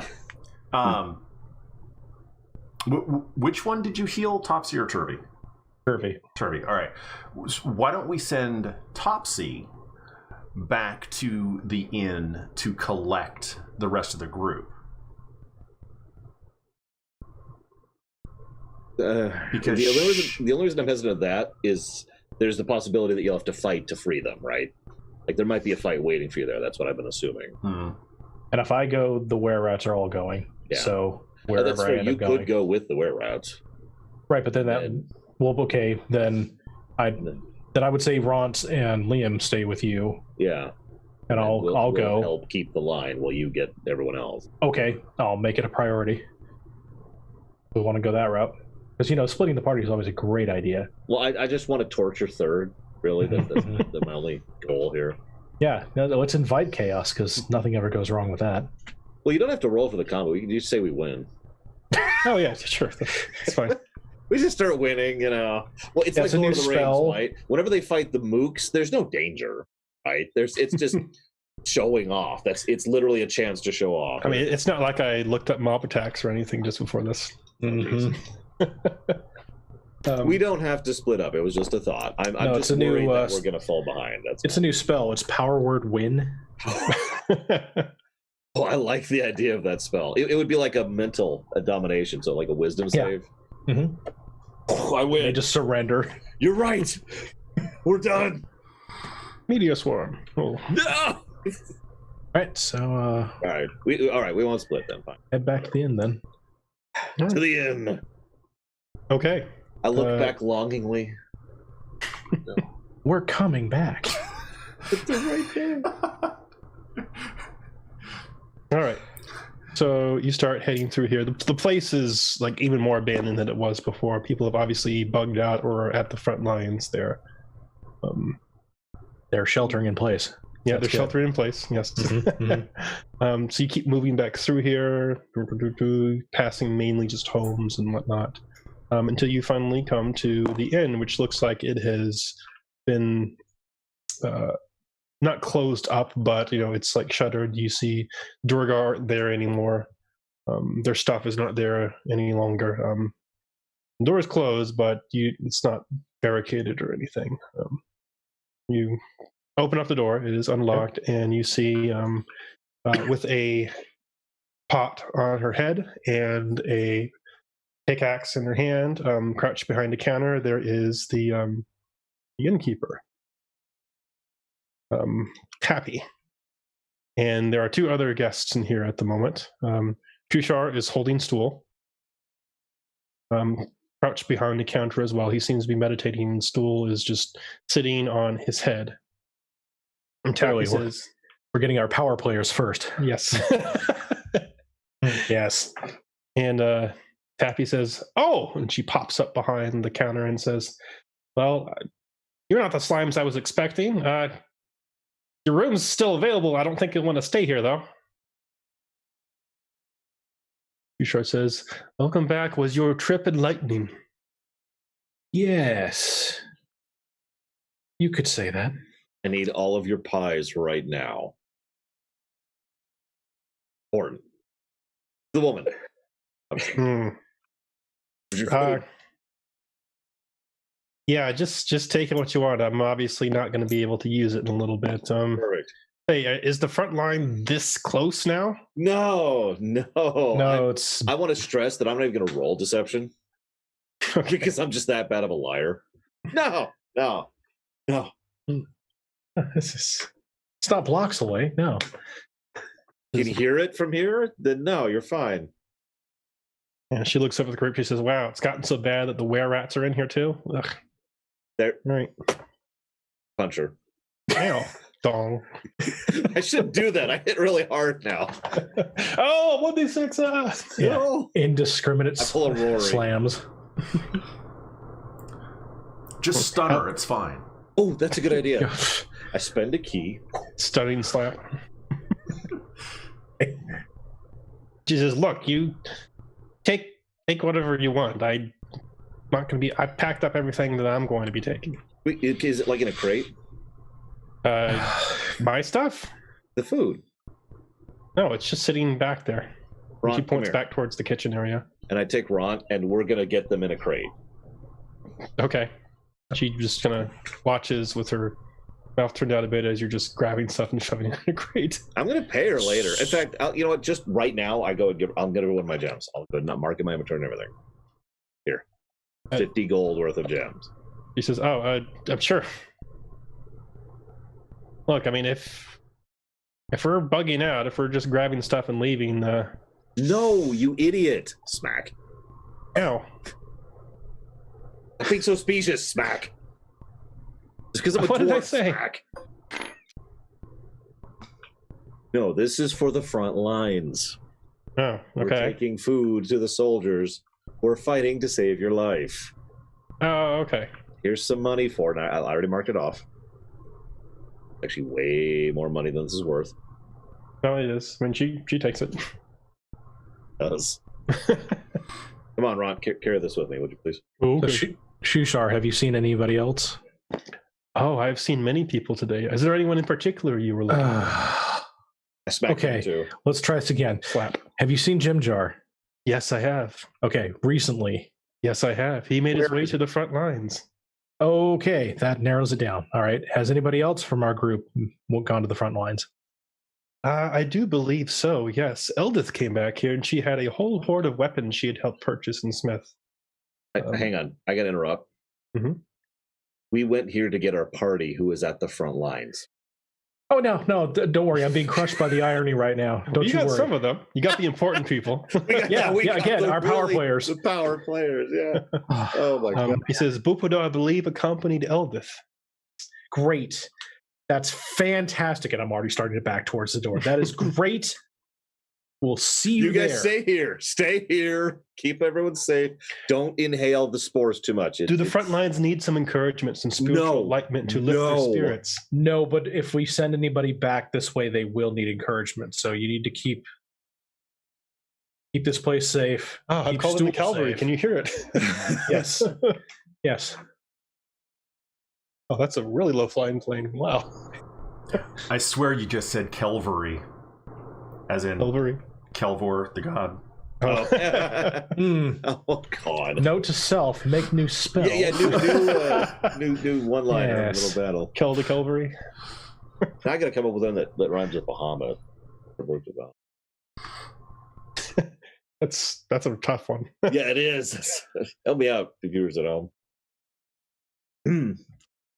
thought. Which one did you heal, Topsy or Turvy? Turvy. Turvy. All right. Why don't we send Topsy back to the inn to collect the rest of the group? Because the only reason I'm hesitant at that is there's the possibility that you'll have to fight to free them, right? Like there might be a fight waiting for you there. That's what I've been assuming. And if I go, the were-rats are all going. Yeah. So Oh, wherever that's I fair. end You up going. could go with the were-rats. Right, but then that. And- Well, okay, then I would say Ront and Liam stay with you, Yeah. and I'll we'll go. help keep the line while you get everyone else. Okay, I'll make it a priority. We want to go that route because splitting the party is always a great idea. Well, I just want to torture third. Really, that's my only goal here. Yeah, no, let's invite chaos because nothing ever goes wrong with that. Well, you don't have to roll for the combo. We can just say we win. Oh yeah, sure. That's fine. We just start winning, Well, it's Yeah, like it's a Lord new of the spell. Rings, right? Whenever they fight the mooks, there's no danger, right? It's just showing off. It's literally a chance to show off. I mean, it's not like I looked up mob attacks or anything just before this. Mhm. we don't have to split up. It was just a thought. I'm No, just it's a new, worried that we're going to fall behind. It's a new spell. It's power word win. Oh, I like the idea of that spell. It would be like a mental domination, so like a wisdom Yeah. save. Mhm. Oh, I win. They just surrender. You're right. We're done. Meteor swarm. Oh. No. All right, so All right. We won't split then. Fine. head back to the inn then. To the inn. Okay. I look back longingly. We're coming back. They're right there. All right. So you start heading through here. The place is like even more abandoned than it was before. People have obviously bugged out or are at the front lines there. They're sheltering in place. Yeah, That's they're good. sheltering in place. Yes. Mhm, So you keep moving back through here, passing mainly just homes and whatnot, until you finally come to the inn, which looks like it has been not closed up, but it's like shuttered. You see Durga aren't there anymore. Their stuff is not there any longer. The door is closed, but it's not barricaded or anything. You open up the door, it is unlocked, and you see with a pot on her head and a pickaxe in her hand, crouched behind a counter, there is the innkeeper, Tappy. And there are two other guests in here at the moment. Trushar is holding stool, crouched behind the counter as well. He seems to be meditating. Stool is just sitting on his head. And Tappy Clearly, says, We're getting our power players first. yes. Yes. And Tappy says, "Oh," and she pops up behind the counter and says, "Well, you're not the slimes I was expecting. Your room's still available. I don't think you'll want to stay here, though." Tushar says, "Welcome back. Was your trip enlightening?" Yes. You could say that. I need all of your pies right now. Important. The woman. Yeah, just take it what you want. I'm obviously not going to be able to use it in a little bit. Perfect. Hey, is the front line this close now? No. It's I want to stress that I'm not even going to roll deception because I'm just that bad of a liar. No. it's not blocks away. No. Can you hear it from here? Then no, you're fine. And she looks over the group. She says, "Wow, it's gotten so bad that the were-rats are in here too." Ugh. There, Right. punch her. Ow. Dong. I shouldn't do that. I hit really hard now. Oh, 1d6. Yeah. No. Indiscriminate I pull a Rory. slams. Just stun her. It's fine. Oh, that's a good idea. I spend a key. Stunning slap. She says, "Look, you take whatever you want. I'm not going to be. I packed up everything that I'm going to be taking. Wait, is it like in a crate? My stuff? The food. No, it's just sitting back there." Ron, She come points here. back towards the kitchen area. And I take Ron, and we're gonna get them in a crate. Okay. She just kind of watches with her mouth turned out a bit as you're just grabbing stuff and shoving it in a crate. I'm gonna pay her later. In fact, you know what? Just right now, I go and I'm gonna go one of my gems. I'll go and mark in my inventory and everything. Here, 50 gold worth of gems. She says, "Oh, I'm sure. Look, I mean, if we're bugging out, if we're just grabbing stuff and leaving, No, you idiot! Smack. ow. I think so specious. Smack. Just because I'm a What did I dwarf. say? Smack. No, this is for the front lines. Oh, We're okay. taking food to the soldiers. We're fighting to save your life. Oh, okay. Here's some money for it. I already marked it off. Actually, way more money than this is worth. No, it is. I mean, she takes it. Does. Come on, Ron, carry this with me, would you please? Oh, So, Shushar, have you seen anybody else? I've seen many people today. Is there anyone in particular you were looking at? I smacked him Okay. too. Let's try this again. Slap. Have you seen Jim Jar? Yes, I have. Okay, recently. Yes, I have. He made his Where way is to the front lines. Okay, that narrows it down. All right. Has anybody else from our group gone to the front lines? I do believe so, yes. Eldith came back here and she had a whole horde of weapons she had helped purchase in Smith. Hang on, I gotta interrupt. Mhm. We went here to get our party who is at the front lines. Oh, no, don't worry. I'm being crushed by the irony right now. Don't you got worry. some of them. You got the important people. Yeah, again, our power players. The power players, yeah. Oh my god. He says, Bupudo, I believe, accompanied Eldith. Great. That's fantastic. And I'm already starting to back towards the door. That is great. We'll see you, You guys there. stay here. Stay here. Keep everyone safe. Don't inhale the spores too much. Do the front lines need some encouragement, some spiritual enlightenment to lift their spirits? No, but if we send anybody back this way, they will need encouragement. So you need to keep this place safe. I'm Keep calling the Stool cavalry. safe. Can you hear it? Yes. Yes. Oh, that's a really low flying plane. Wow. I swear you just said Kelvery. As in Cavalry. Kelvor, the god. Oh, Mm. oh god. Note to self: make new spell. Yeah, new one liner in Yes. Little Battle. Kill the cavalry. Now I gotta come up with one that rhymes with Bahamut. That's a tough one. Yeah, it is. Help me out, the viewers at home.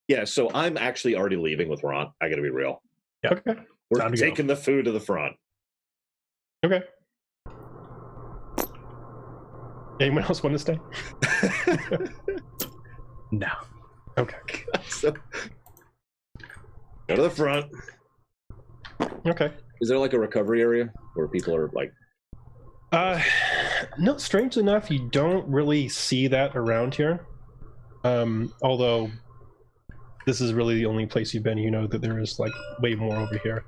Yeah, so I'm actually already leaving with Ron. I gotta be real. Okay. We're Time to go. taking the food to the front. Okay. Anyone else want to stay? No. Okay. So, go to the front. Okay. Is there like a recovery area where people are like? No, strangely enough, you don't really see that around here. Although this is really the only place you've been, you know that there is like way more over here.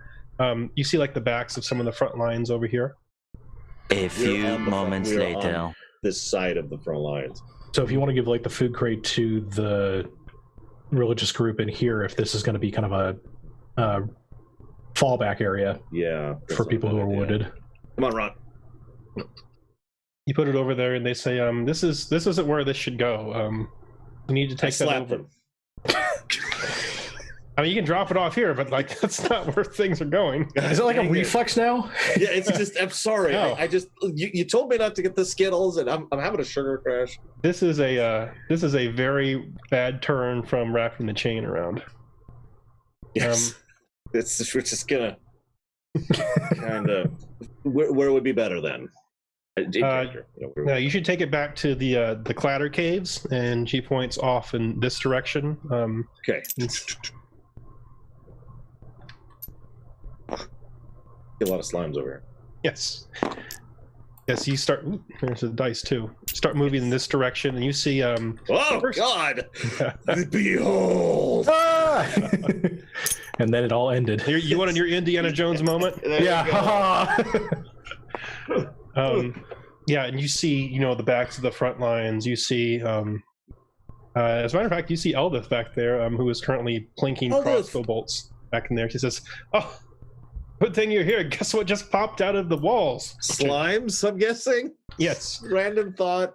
You see like the backs of some of the front lines over here. A few moments later. This side of the front lines. So if you want to give like the food crate to the religious group in here, if this is going to be kind of a fallback area Yeah. for people who are wounded. Come on, Ron. You put it over there, and they say, "This isn't where this should go. We need to take that over." Them. I mean, you can drop it off here, but like that's not where things are going. Is it like a reflex now? Yeah, it's just. I'm sorry. No. I just you told me not to get the Skittles, and I'm having a sugar crash. This is a very bad turn from wrapping the chain around. Yes, we're just gonna kind of. Where would be better then? Now you should take it back to the Clatter Caves, and she points off in this direction. Okay. A lot of slimes over here. Yes. Yes, you start. Ooh, there's a dice too. Start moving in this direction, and you see. Oh first, God! Behold! Ah! And then it all ended. You wanted your Indiana Jones moment? Yeah. Yeah, and you see, the backs of the front lines. You see, as a matter of fact, you see Eldith back there, who is currently plinking crossbow bolts back in there. She says, "Oh, good thing you're here. Guess what just popped out of the walls? Slimes, I'm guessing? Yes. Random thought.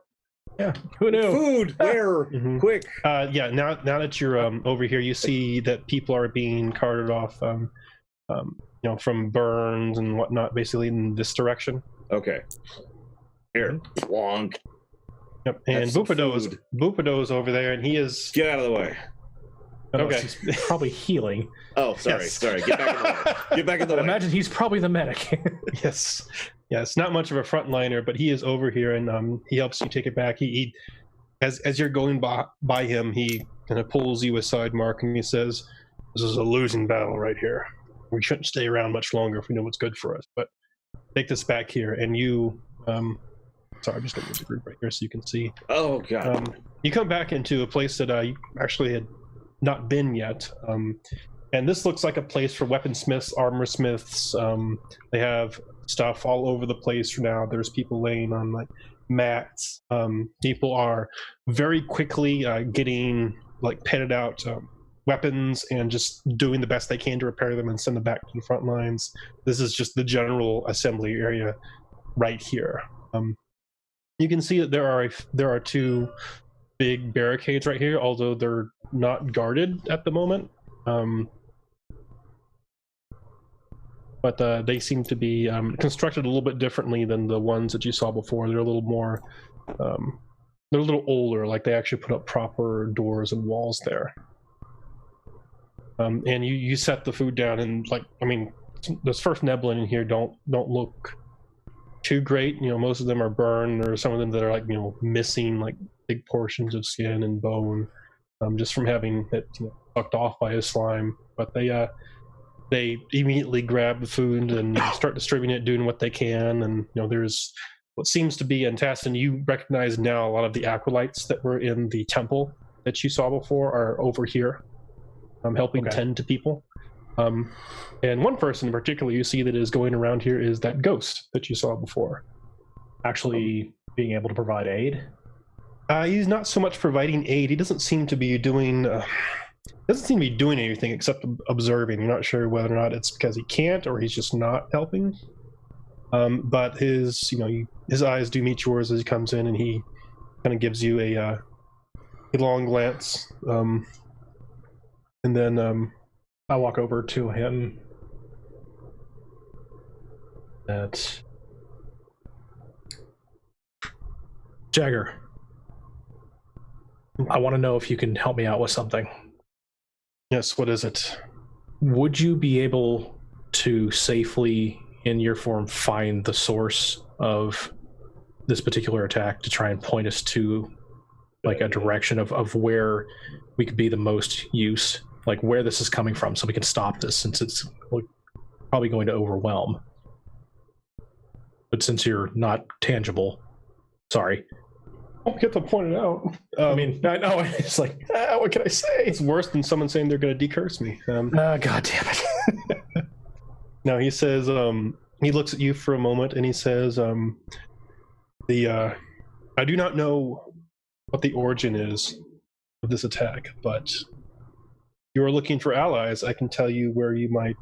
Yeah. Who knew? Food. Where? Mhm. Quick. Yeah. Now that you're over here, you see that people are being carted off, from burns and whatnot, basically in this direction. Okay. Here. Plonk. Yep. And Have some Bupado's over there, and he is. Get out of the way. Okay. He's probably healing. Oh, sorry. Yes. Sorry. Get back in the way. Get back in the I way. imagine he's probably the medic. Yes. Yes. Not much of a frontliner, but he is over here, and he helps you take it back. He as you're going by him, he kind of pulls you aside, Mark, and he says, "This is a losing battle right here. We shouldn't stay around much longer if we know what's good for us. But take this back here." And you, sorry, I'm just going to move the group right here so you can see. Oh, God. You come back into a place that you actually had not been yet. And this looks like a place for weaponsmiths, armor smiths. They have stuff all over the place for now. There's people laying on like mats. People are very quickly getting like petted out weapons and just doing the best they can to repair them and send them back to the front lines. This is just the general assembly area right here. You can see that there are two big barricades right here, although they're not guarded at the moment. But they seem to be constructed a little bit differently than the ones that you saw before. They're a little more, they're a little older, like they actually put up proper doors and walls there. And you set the food down, and those first Neblin in here don't look too great. Most of them are burned, or some of them that are missing like big portions of skin and bone, just from having it sucked off by a slime. But they immediately grab the food and start distributing it, doing what they can. And there's what seems to be, and Tassin, you recognize now a lot of the acolytes that were in the temple that you saw before are over here, helping tend to people. And one person in particular you see that is going around here is that ghost that you saw before. Actually being able to provide aid? He's not so much providing aid. He doesn't seem to be doing anything except observing. You're not sure whether or not it's because he can't or he's just not helping. But his eyes do meet yours as he comes in, and he kind of gives you a long glance. And then I walk over to him. That's Jagger. I want to know if you can help me out with something. Yes, what is it? Would you be able to safely, in your form, find the source of this particular attack to try and point us to like a direction of where we could be the most use, like where this is coming from, so we can stop this, since it's probably going to overwhelm. But since you're not tangible, sorry. I get to point it out. I mean, I know, it's like, what can I say? It's worse than someone saying they're going to decurse me. God damn it. No, he says, he looks at you for a moment and he says, I do not know what the origin is of this attack, but if you are looking for allies, I can tell you where you might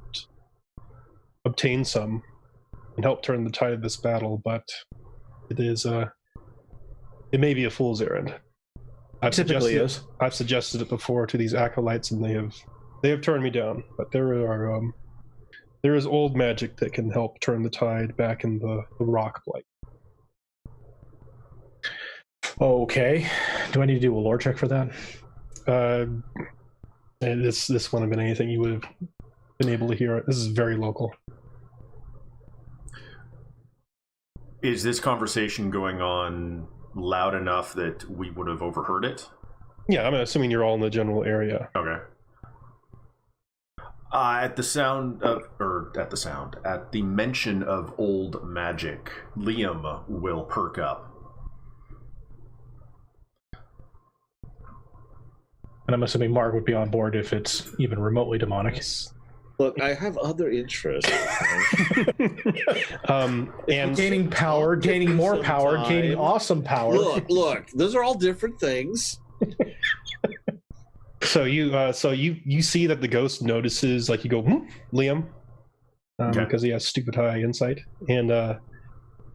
obtain some and help turn the tide of this battle, but it is It may be a fool's errand. Typically is. I've suggested it before to these acolytes, and they have turned me down. But there is old magic that can help turn the tide back in the Rockblight. Okay. Do I need to do a lore check for that? This wouldn't have been anything you would have been able to hear. This is very local. Is this conversation going on loud enough that we would have overheard it? Yeah, I'm assuming you're all in the general area. Okay. At the mention of old magic, Liam will perk up. And I'm assuming Mark would be on board if it's even remotely demonic. Look, I have other interests. And gaining power, gaining more power, Sometime. gaining awesome power. Look, those are all different things. so you see that the ghost notices, like you go, Liam, Okay. because he has stupid high insight, and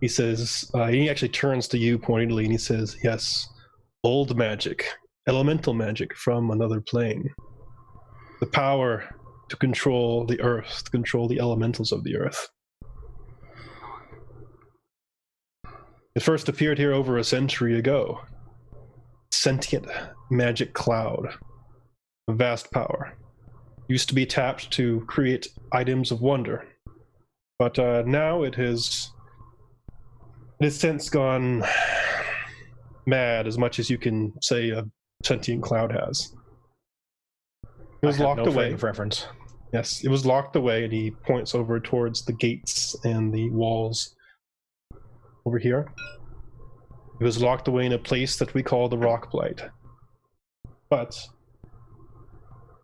he says, he actually turns to you pointedly, and he says, "Yes, old magic, elemental magic from another plane, the power to control the earth, to control the elementals of the earth. It first appeared here over a century ago. Sentient magic cloud of vast power. Used to be tapped to create items of wonder. But now it has since gone mad, as much as you can say a sentient cloud has. It was locked away. Frame of reference. Yes, it was locked away, and he points over towards the gates and the walls over here. It was locked away in a place that we call the Rockblight. But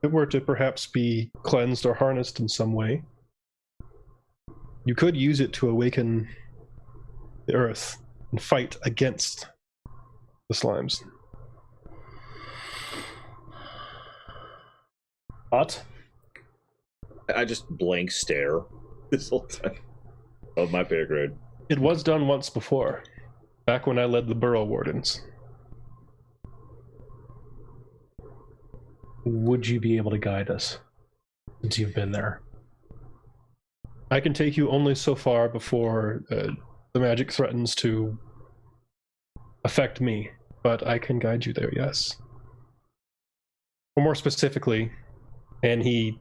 if it were to perhaps be cleansed or harnessed in some way, you could use it to awaken the earth and fight against the slimes. What? I just blank stare this whole time. Of my pay grade. It was done once before, back when I led the Burrow Wardens. Would you be able to guide us, since you've been there? I can take you only so far before the magic threatens to affect me, but I can guide you there, yes. Or more specifically, and he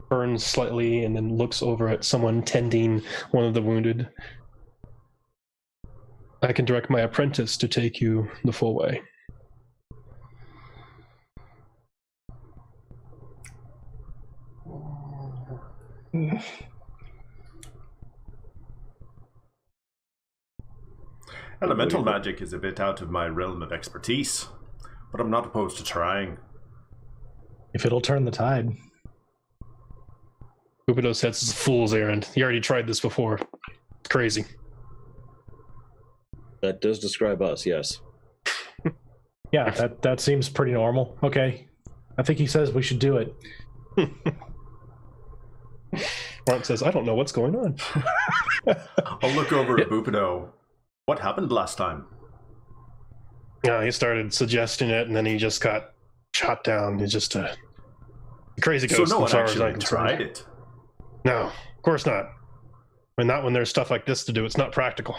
turns slightly and then looks over at someone tending one of the wounded. I can direct my apprentice to take you the full way. Elemental magic is a bit out of my realm of expertise, but I'm not opposed to trying. If it'll turn the tide. Cupido says it's a fool's errand. He already tried this before. It's crazy. That does describe us, yes. Yeah, that seems pretty normal. Okay. I think he says we should do it. Mark says, I don't know what's going on. I'll look over at Bupido. What happened last time? Yeah, he started suggesting it, and then he just got shot down. He's just a crazy ghost. So no one as far as I'm actually concerned. tried it. No, of course not. I mean, not when there's stuff like this to do. It's not practical.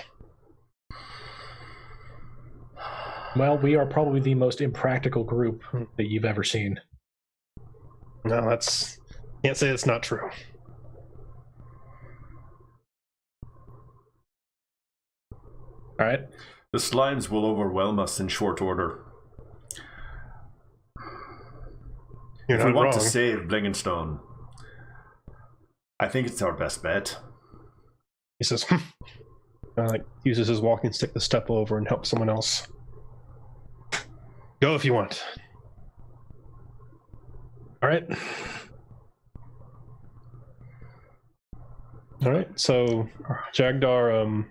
Well, we are probably the most impractical group that you've ever seen. No, can't say it's not true. All right. The slimes will overwhelm us in short order. You're If we not want to wrong. save Blingenstone, I think it's our best bet. He says, uses his walking stick to step over and help someone else. Go if you want. All right. All right. So Jagdar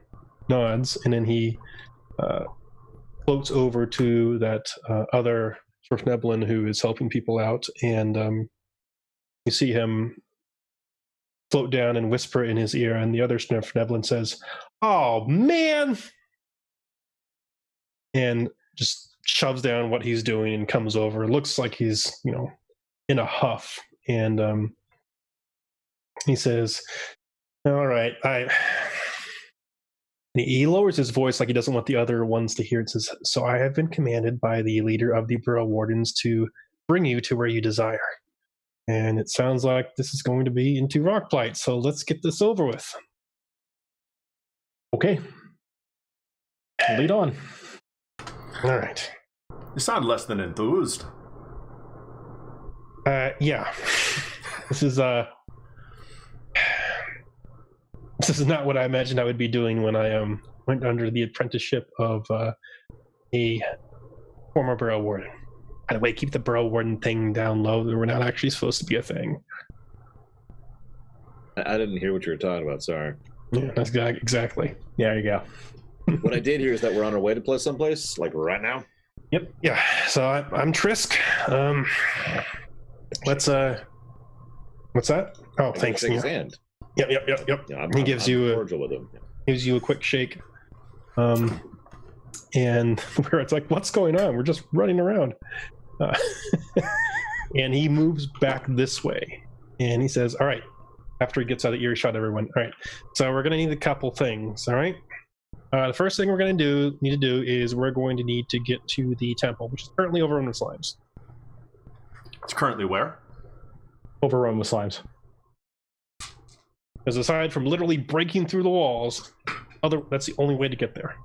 nods, and then he floats over to that other Svirfneblin who is helping people out, and you see him float down and whisper in his ear, and the other Svirfneblin says, "Oh man!" and just shoves down what he's doing and comes over. It looks like he's, in a huff. And he says, all right, he lowers his voice like he doesn't want the other ones to hear it. Says, so I have been commanded by the leader of the Borough Wardens to bring you to where you desire. And it sounds like this is going to be into Rockblight, so let's get this over with. Okay. Lead on. All right. You sound less than enthused. Yeah. This is not what I imagined I would be doing when I went under the apprenticeship of a former Borough Warden. By the way, keep the Borough Warden thing down low. We're not actually supposed to be a thing. I didn't hear what you were talking about. Sorry. Yeah, that's exactly. Yeah, there you go. What I did hear is that we're on our way to play someplace, like right now. Yep. Yeah. So I'm Trisk. Let's what's that? Oh, thanks. Shake his hand. Yep. Yeah, He gives you cordial with him. gives you a quick shake. And where it's like, what's going on? We're just running around. And he moves back this way. And he says, all right, after he gets out of earshot, everyone. All right. So we're going to need a couple things. All right. The first thing we're going to need to do is we're going to need to get to the temple, which is currently overrun with slimes. It's currently where? Overrun with slimes. Because aside from literally breaking through the walls, that's the only way to get there.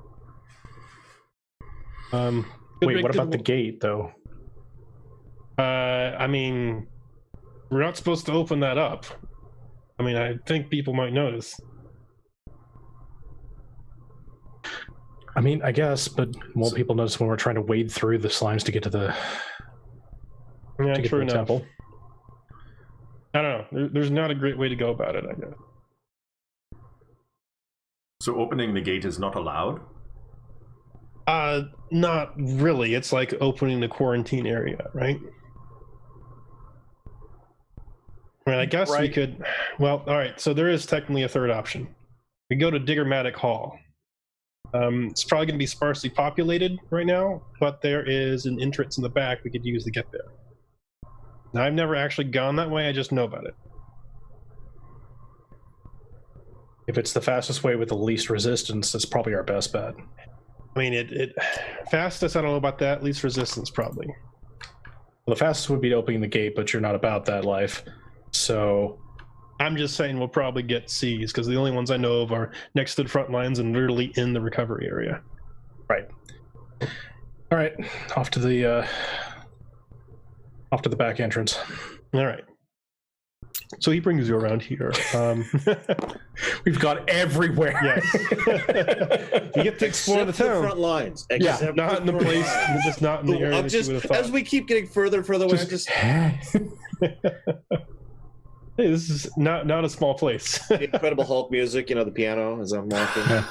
Wait, what about the gate, though? I mean, we're not supposed to open that up. I mean, I think people might notice. I mean, I guess, but won't people notice when we're trying to wade through the slimes to get to the, True enough. temple? I don't know. There's not a great way to go about it, I guess. So opening the gate is not allowed? Not really. It's like opening the quarantine area, right? I mean, I guess we could... Well, all right, so there is technically a third option. We go to Diggermatic Hall. It's probably going to be sparsely populated right now, but there is an entrance in the back we could use to get there. Now, I've never actually gone that way, I just know about it. If it's the fastest way with the least resistance, that's probably our best bet. I mean, fastest, I don't know about that. Least resistance, probably. Well, the fastest would be opening the gate, but you're not about that life. So I'm just saying we'll probably get C's, because the only ones I know of are next to the front lines and literally in the recovery area. Right. All right. Off to the back entrance. All right. So he brings you around here. We've got everywhere. Yes. You get to explore the town. Front lines. Yeah, not in the place, just not in the area that you would have thought. As we keep getting further and further away, Hey, this is not a small place. The Incredible Hulk music, the piano as I'm walking.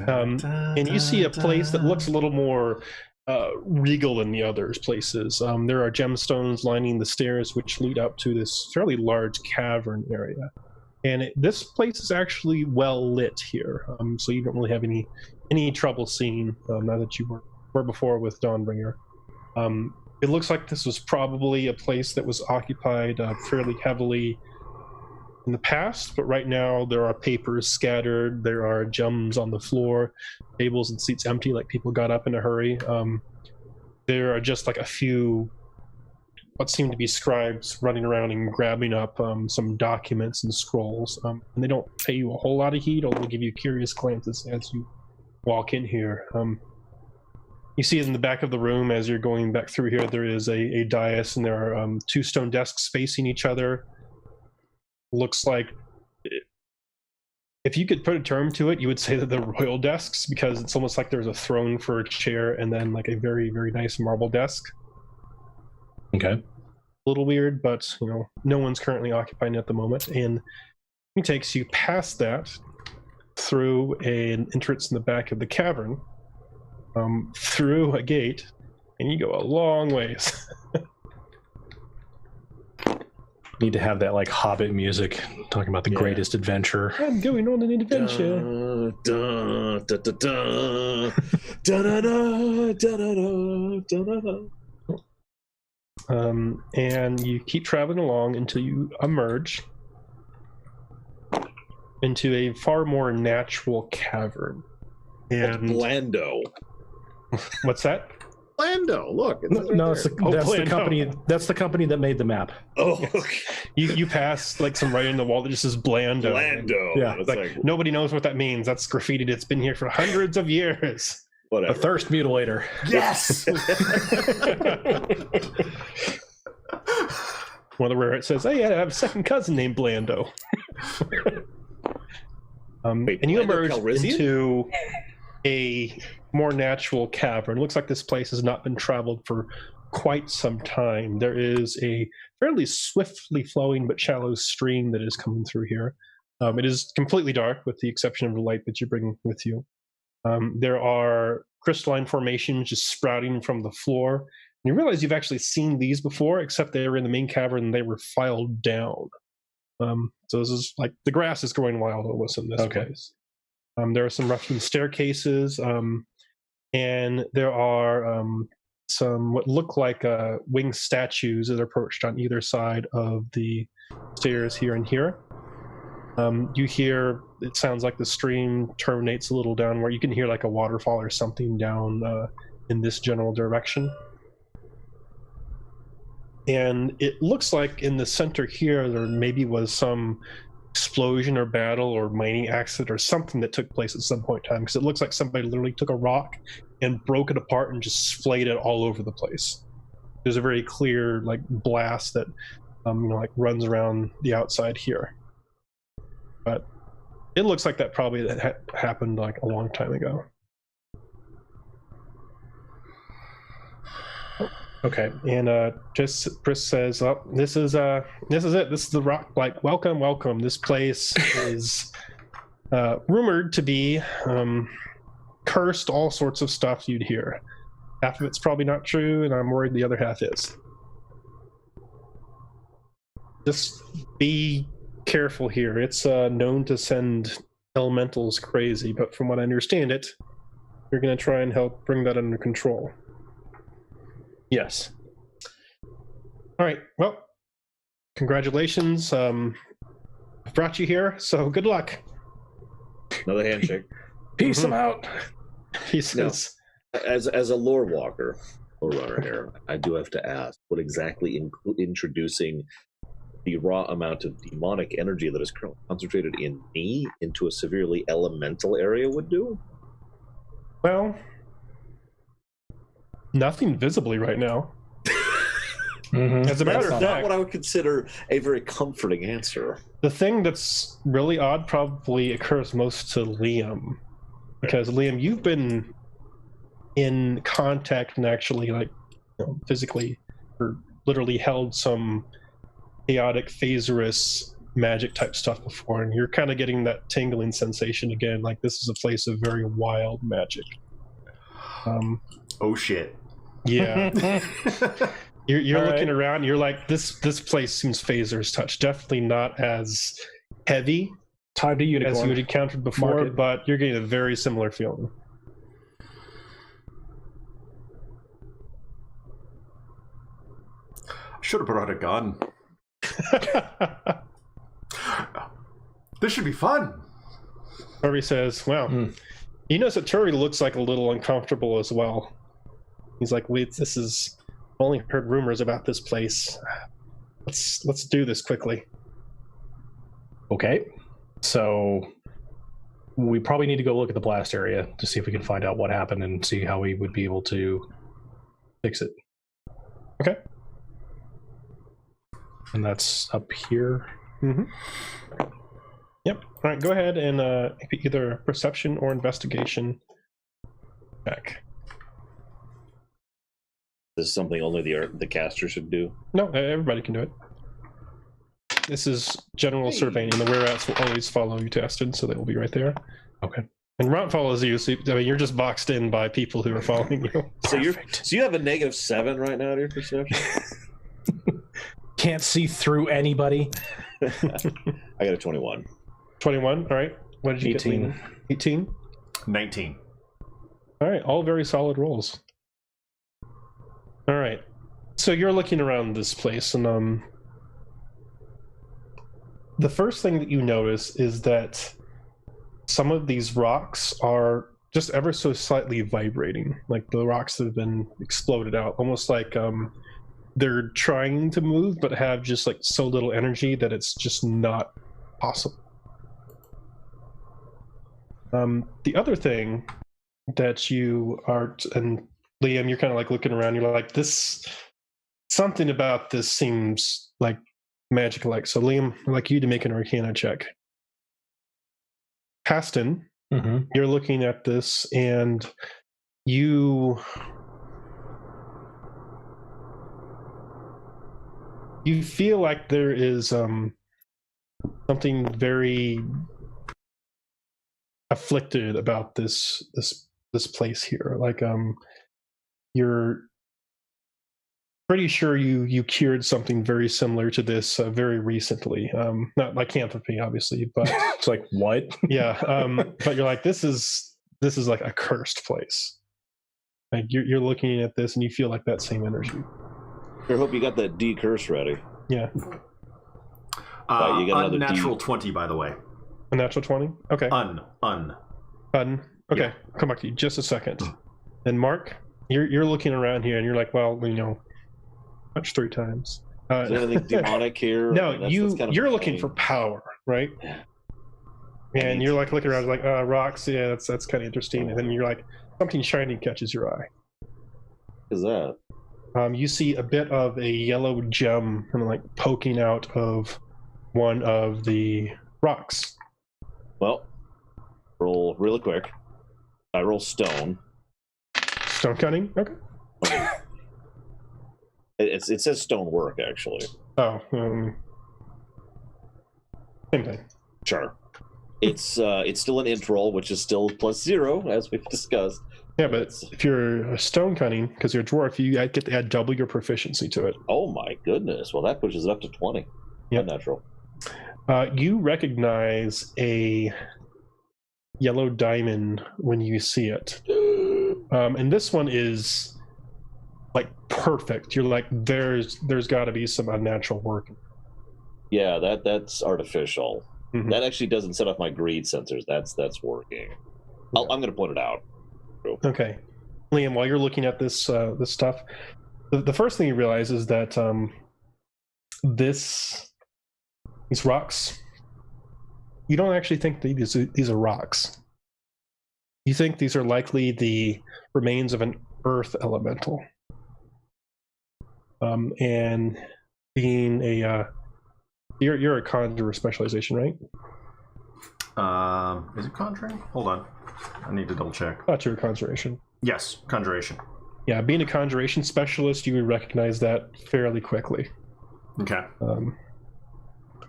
And you see a place that looks a little more regal than the others places. There are gemstones lining the stairs which lead up to this fairly large cavern area. And this place is actually well lit here, so you don't really have any trouble seeing, now that you were before with Dawnbringer. It looks like this was probably a place that was occupied fairly heavily in the past, but right now there are papers scattered, there are gems on the floor, tables and seats empty, like people got up in a hurry. There are just like a few what seem to be scribes running around and grabbing up some documents and scrolls, and they don't pay you a whole lot of heed, although they give you curious glances as you walk in here. You see in the back of the room, as you're going back through here, there is a dais, and there are two stone desks facing each other. Looks like, if you could put a term to it, you would say that they're royal desks, because it's almost like there's a throne for a chair and then like a very, very nice marble desk. Okay. A little weird, but no one's currently occupying it at the moment. And he takes you past that through an entrance in the back of the cavern, through a gate, and you go a long ways. Need to have that like Hobbit music talking about the greatest adventure. I'm going on an adventure. Da, da, da, da, da, da, da, da, da, da, da, da. And you keep traveling along until you emerge into a far more natural cavern. And Blando. What's that? Blando. Look. No, that's Blando. the company. That's the company that made the map. Oh, okay. You pass like some writing on the wall that just says Blando. Blando. Yeah, It's Like, nobody knows what that means. That's graffitied. It's been here for hundreds of years. whatever. A thirst mutilator. Yes. One of the rare it says, "Hey, I have a second cousin named Blando." Wait, and you Blando emerge Calrissian? into a more natural cavern. It looks like this place has not been traveled for quite some time. There is a fairly swiftly flowing but shallow stream that is coming through here. It is completely dark with the exception of the light that you bring with you. There are crystalline formations just sprouting from the floor. And you realize you've actually seen these before, except they were in the main cavern and they were filed down. So this is like the grass is growing wild almost in this place. There are some rough-hewn staircases, and there are some what look like winged statues that are perched on either side of the stairs here and here. You hear, it sounds like the stream terminates a little down where you can hear like a waterfall or something down in this general direction. And it looks like in the center here, there maybe was some explosion or battle or mining accident or something that took place at some point in time, because it looks like somebody literally took a rock and broke it apart and just splayed it all over the place. There's a very clear like blast that like runs around the outside here. But it looks like that probably happened like a long time ago. Okay. And Chris says, "Oh, this is it. This is the Rockblight. Welcome, welcome. This place is rumored to be cursed. All sorts of stuff you'd hear. Half of it's probably not true, and I'm worried the other half is. Just be careful here. It's known to send elementals crazy, but from what I understand it, you're going to try and help bring that under control." Yes. All right. Well, congratulations. I've brought you here, so good luck. Another handshake. Peace them out. He says, As a lore walker, lore runner here, I do have to ask, what exactly introducing the raw amount of demonic energy that is currently concentrated in me into a severely elemental area would do? well, nothing visibly right now. As a matter of That's not fact, what I would consider a very comforting answer. the thing that's really odd probably occurs most to Liam. Because, Liam, you've been in contact and actually, like, physically or literally held some chaotic phaserous magic type stuff before, and you're kind of getting that tingling sensation again, like this is a place of very wild magic. Oh shit. Yeah. You're All looking right. around, you're like, this place seems phaser's touch. Definitely not as heavy Time to as you unicorn. had encountered before, Market. but you're getting a very similar feeling. Should have brought a gun. This should be fun. Turi says, well, you notice that Turi looks like a little uncomfortable as well. He's like, wait, this is, I've only heard rumors about this place. Let's do this quickly. Okay. So we probably need to go look at the blast area to see if we can find out what happened and see how we would be able to fix it. Okay. And that's up here. Mm-hmm. Yep. All right, go ahead and either perception or investigation check. This is something only the caster should do. No, everybody can do it. This is general surveying, and the whereas will always follow you tested, so they will be right there. Okay. And Ront follows you, so I mean, you're just boxed in by people who are following you. So you have a -7 right now to your perception. can't see through anybody. I got a 21. 21. All right. What did you 18. get? 18. 19. All right. All very solid rolls. All right. So you're looking around this place, and the first thing that you notice is that some of these rocks are just ever so slightly vibrating, like the rocks that have been exploded out, almost like they're trying to move but have just like so little energy that it's just not possible. The other thing that you are, and Liam, you're kind of like looking around, you're like, this, something about this seems like magic-like. So Liam, I'd like you to make an Arcana check. Paston, you're looking at this, and you feel like there is something very afflicted about this place here. Like you're pretty sure you cured something very similar to this very recently. Not lycanthropy, obviously, but It's like, what? yeah. But you're like, this is like a cursed place. Like you're looking at this and you feel like that same energy. I hope you got that D curse ready. Yeah. Right, you got another Unnatural D. 20, by the way. A natural 20? Okay. Un. Okay. Yeah. I'll come back to you just a second. And Mark, you're looking around here and you're like, well, touch 3 times. Is there anything demonic here? No, That's kind of you're a looking thing. for power, right? Yeah. And you're like looking around, like rocks. Yeah, that's kind of interesting. And then you're like, something shiny catches your eye. What is that? You see a bit of a yellow gem kind of like poking out of one of the rocks. Well, roll really quick. I roll stone. Stone cutting? Okay. It says stone work, actually. Oh, same thing. Sure. It's still an int roll, which is still +0, as we've discussed. Yeah, but if you're a stone cutting, because you're a dwarf, you get to add double your proficiency to it. Oh my goodness! Well, that pushes it up to 20. Yeah, Unnatural. You recognize a yellow diamond when you see it, and this one is like perfect. You're like, there's got to be some unnatural work. Yeah, that's artificial. Mhm. That actually doesn't set off my greed sensors. That's working. I'm going to point it out. Okay, Liam, while you're looking at this this stuff, the first thing you realize is that these rocks, you don't actually think these are rocks. You think these are likely the remains of an earth elemental. And being a you're a conjurer specialization, right? Is it conjuring? Hold on. I need to double check. I thought you were conjuration. Yes, conjuration. Yeah, being a conjuration specialist, you would recognize that fairly quickly. Okay.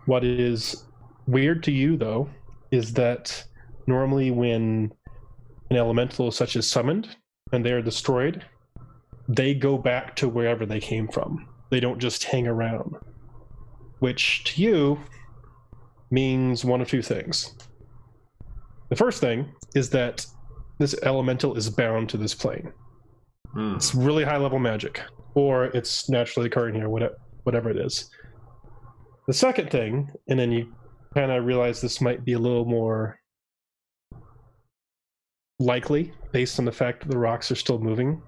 What is weird to you, though, is that normally when an elemental such as summoned and they are destroyed, they go back to wherever they came from. They don't just hang around. Which, to you, means one of two things. The first thing is that this elemental is bound to this plane. It's really high-level magic, or it's naturally occurring here, whatever it is. The second thing, and then you kind of realize this might be a little more likely based on the fact that the rocks are still moving.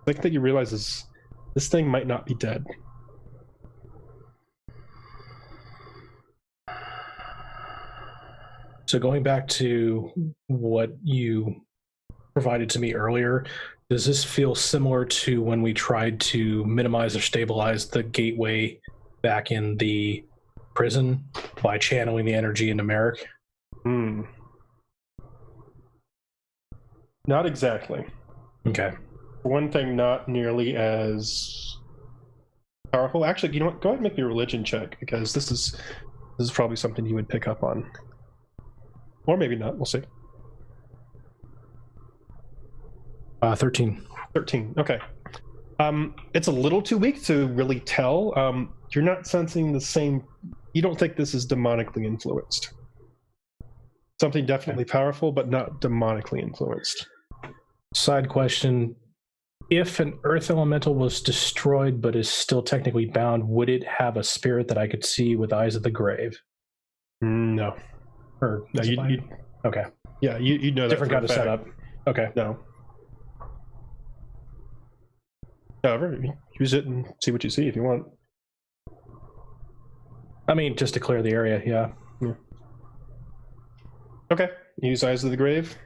The thing that you realize is this thing might not be dead. So going back to what you provided to me earlier, does this feel similar to when we tried to minimize or stabilize the gateway back in the prison by channeling the energy into Merrick? Not exactly. Okay. For one thing, not nearly as powerful. Actually, you know what? Go ahead and make your religion check, because this is probably something you would pick up on. Or maybe not, we'll see. 13. 13, okay. It's a little too weak to really tell. You're not sensing the same. You don't think this is demonically influenced. Something definitely powerful, but not demonically influenced. Side question. If an earth elemental was destroyed but is still technically bound, would it have a spirit that I could see with eyes of the grave? No. Or No, okay. Yeah, you know that. Different for a kind of fact. setup. Okay. No. However, use it and see what you see if you want. I mean, just to clear the area, yeah. Okay. Use Eyes of the Grave.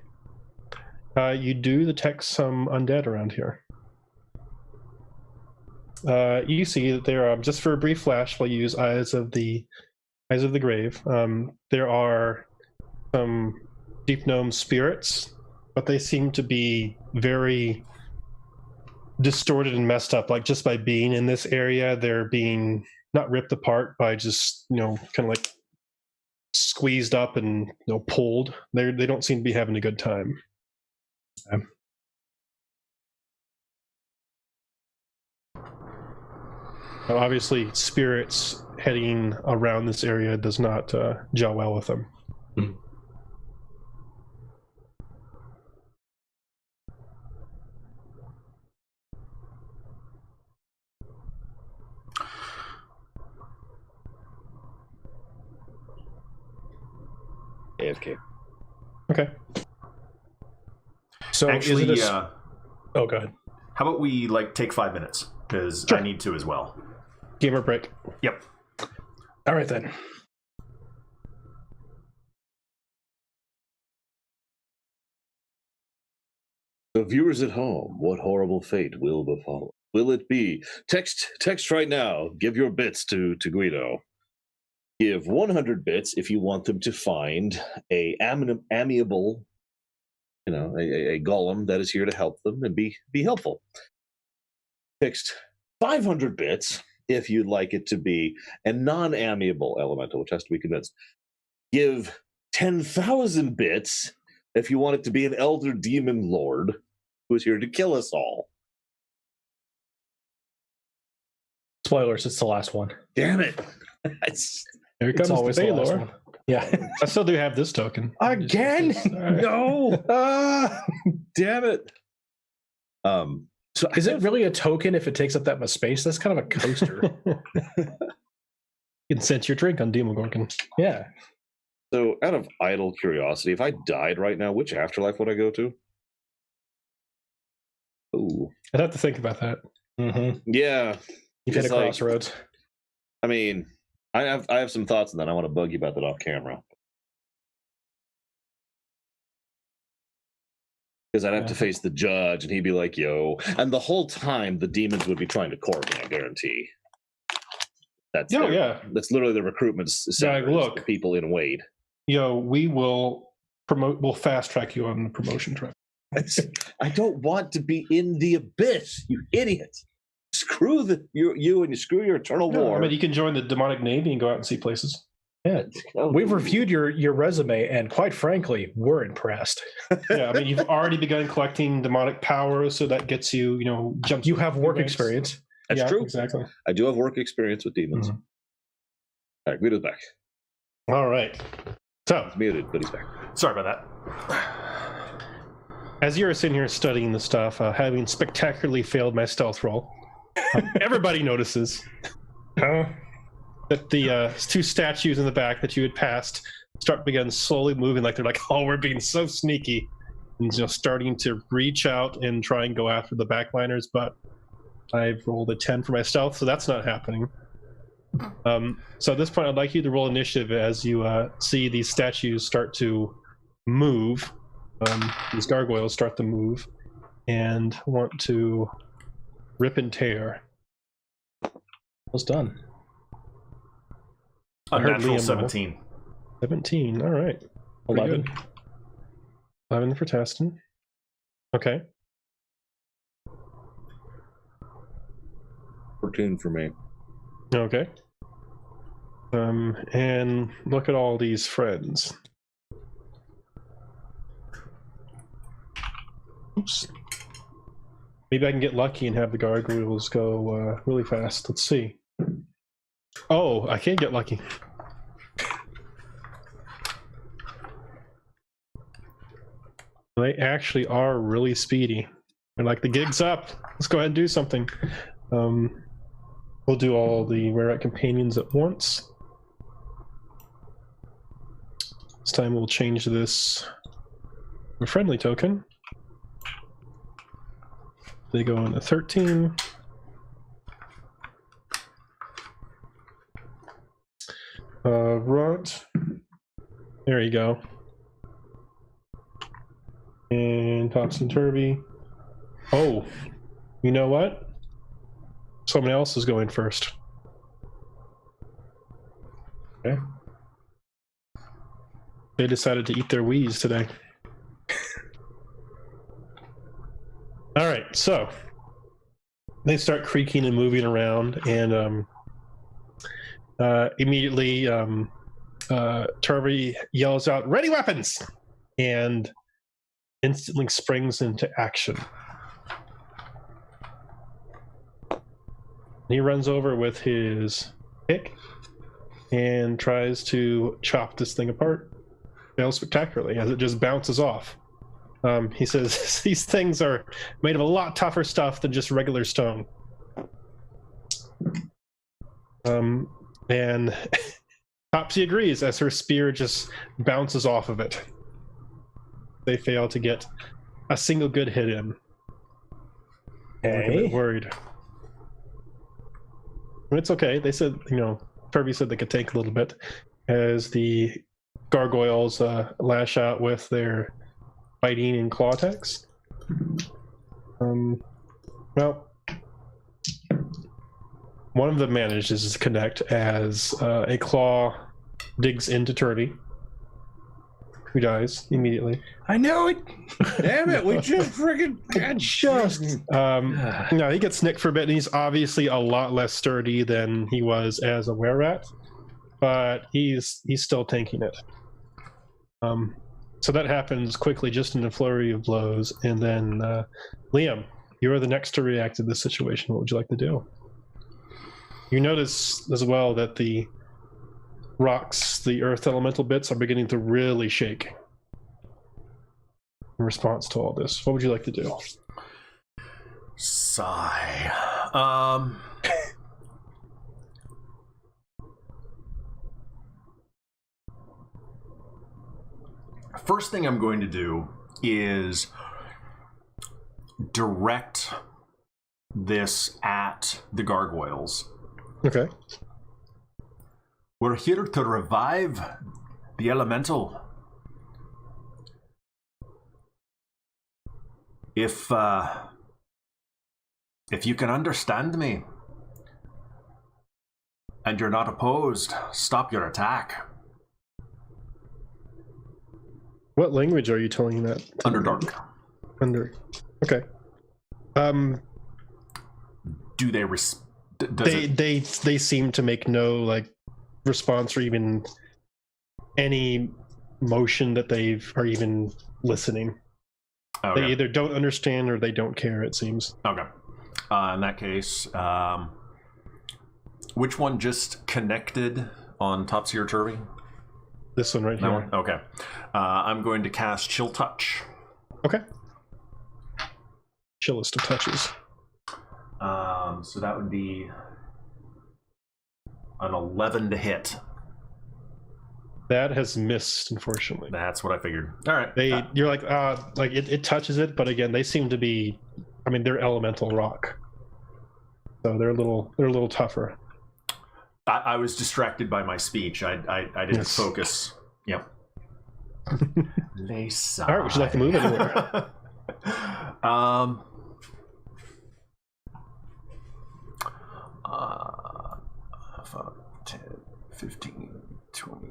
You do detect some undead around here. You see that there are, just for a brief flash, while you use Eyes of the Grave, there are some deep gnome spirits, but they seem to be very distorted and messed up. Like just by being in this area, they're being not ripped apart by just kind of like squeezed up and pulled. They don't seem to be having a good time. Now, obviously, spirits heading around this area does not gel well with them. AFK. Okay. So Actually, is it oh, go ahead. How about we take 5 minutes? Because Sure. I need to as well. Gamer break. Yep. All right, then. So viewers at home, what horrible fate will befall? Will it be? Text right now. Give your bits to Guido. Give 100 bits if you want them to find a amiable, a golem that is here to help them and be helpful. Text 500 bits if you'd like it to be a non-amiable elemental, which has to be convinced. Give 10,000 bits if you want it to be an elder demon lord who is here to kill us all. Spoilers, it's the last one. Damn it. Here It's comes always the the last Baylor. one. Yeah. I still do have this token. Again? Alright. No. Damn it. So Is it really a token if it takes up that much space? That's kind of a coaster. You can sense your drink on Demogorgon. Yeah. So out of idle curiosity, if I died right now, which afterlife would I go to? Ooh. I'd have to think about that. Mm-hmm. Yeah. You've hit a It's like- crossroads. I mean, I have some thoughts on that. I want to bug you about that off camera. Because I'd have to face the judge, and he'd be like, "Yo," and the whole time the demons would be trying to court me. I guarantee. That's That's literally the recruitment center. look. The people in Wade. We will promote. We'll fast track you on the promotion track. I don't want to be in the abyss, you idiot. Screw you and you screw your eternal No, war. I mean, you can join the demonic navy and go out and see places. Yeah. Oh, We've reviewed your resume, and quite frankly, we're impressed. Yeah, I mean, you've already begun collecting demonic powers, so that gets you, jumps. You have work ranks. experience. That's true. Exactly. I do have work experience with demons. Mhm. All right, Guido's back. All right. So, He's muted, but he's back. Sorry about that. as you're sitting here studying the stuff, having spectacularly failed my stealth roll, everybody notices that the two statues in the back that you had passed begin slowly moving, like they're like, "Oh, we're being so sneaky," and starting to reach out and try and go after the backliners. But I've rolled a 10 for my stealth, so that's not happening. So at this point, I'd like you to roll initiative as you see these statues start to move. These gargoyles start to move, and want to rip and tear. Well done. A heard natural Liam, 17. 17. All right. Pretty 11. good. 11 for Taston. Okay. 14 for me. Okay. And look at all these friends. Oops. Maybe I can get lucky and have the gargoyles go really fast. Let's see. Oh, I can get lucky. They actually are really speedy. They're like, the gig's up. Let's go ahead and do something. We'll do all the Were-ness companions at once. This time we'll change this to a friendly token. They go into 13. Right. There you go. And topsy-turvy. Oh, you know what? Someone else is going first. Okay. They decided to eat their wheeze today. All right, so they start creaking and moving around, and immediately Turvy yells out, "Ready weapons!" and instantly springs into action. He runs over with his pick and tries to chop this thing apart. Fails spectacularly as it just bounces off. He says these things are made of a lot tougher stuff than just regular stone. And Topsy agrees as her spear just bounces off of it. They fail to get a single good hit in. I'm a bit worried. But it's okay. They said, Turvy said they could take a little bit as the gargoyles lash out with their biting and claw attacks. Well, one of them manages to connect as a claw digs into Turvy, who dies immediately. I know it. Damn it! We just friggin' No, he gets nicked for a bit, and he's obviously a lot less sturdy than he was as a were-rat, but he's still tanking it. So that happens quickly, just in a flurry of blows, and then Liam, you are the next to react to this situation. What would you like to do? You notice as well that the rocks, the earth elemental bits, are beginning to really shake in response to all this. What would you like to do? Sigh. First thing I'm going to do is direct this at the gargoyles. Okay. We're here to revive the elemental. If you can understand me and you're not opposed, stop your attack. What language are you telling that? Underdark. Okay. Do they they seem to make no response or even any motion that are even listening. Okay. They either don't understand or they don't care, it seems. Okay. In that case, which one just connected on Topsy or Turvy? This one right That here. one? Okay. I'm going to cast Chill Touch. Okay. Chillest of touches. So that would be an 11 to hit. That has missed, unfortunately. That's what I figured. All right. You're like it touches it, but again, they seem to be. I mean, they're elemental rock, so they're a little tougher. I was distracted by my speech. I didn't focus. Yep. Lay side. All right, would you like to move anywhere? 5, 10, 15, 20.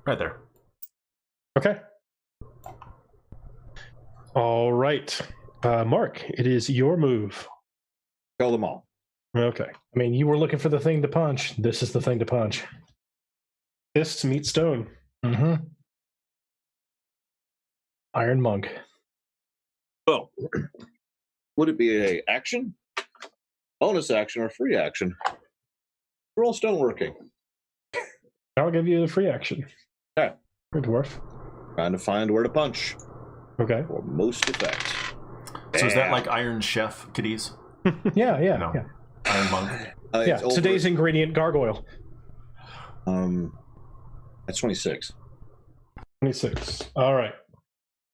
Right there. Okay. All right. Mark, it is your move. Kill them all. Okay. I mean, you were looking for the thing to punch. This is the thing to punch. Fist meets stone. Mm-hmm. Iron Monk. Oh, would it be a action, bonus action, or free action? Roll stoneworking. I'll give you the free action. Okay. For dwarf. Trying to find where to punch Okay. for most effect. So is that like Iron Chef, kiddies? Yeah. No. Yeah. Iron Monk? Yeah. Today's ingredient, gargoyle. That's 26. 26. All right.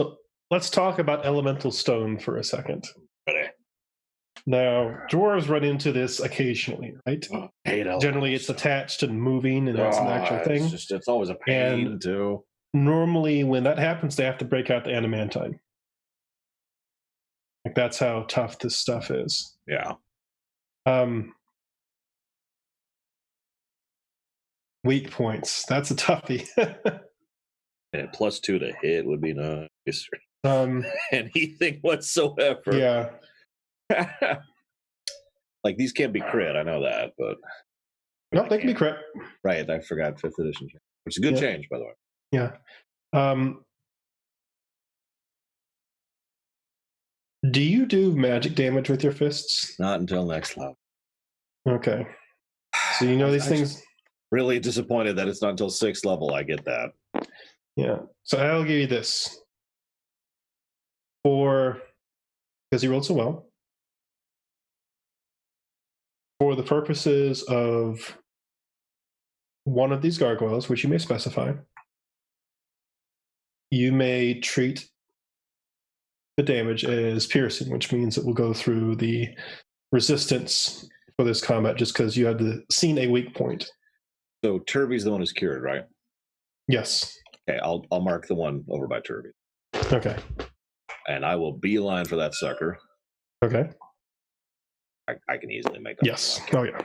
So let's talk about elemental stone for a second. Ready. Now, dwarves run into this occasionally, right? Generally, it's attached and moving, and that's an actual thing. It's always a pain, And too. normally, when that happens, they have to break out the adamantine. Like, that's how tough this stuff is. Yeah. Weak points. That's a toughie. And +2 to hit would be nice. Um, Anything whatsoever. yeah. Like, these can't be crit, I know that, but... No, they can be crit. Right, I forgot 5th edition. Which is a good change, by the way. Yeah. Do you do magic damage with your fists? Not until next level. Okay. So you know these things? Really disappointed that it's not until 6th level I get that. Yeah. So I'll give you this. Because you rolled so well. For the purposes of one of these gargoyles, which you may specify, you may treat the damage as piercing, which means it will go through the resistance for this combat just because you have seen a weak point. So Turby's the one who's cured, right? Yes. Okay, I'll mark the one over by Turby. Okay. And I will beeline for that sucker. Okay. I can easily make that. Yes. Oh, yeah.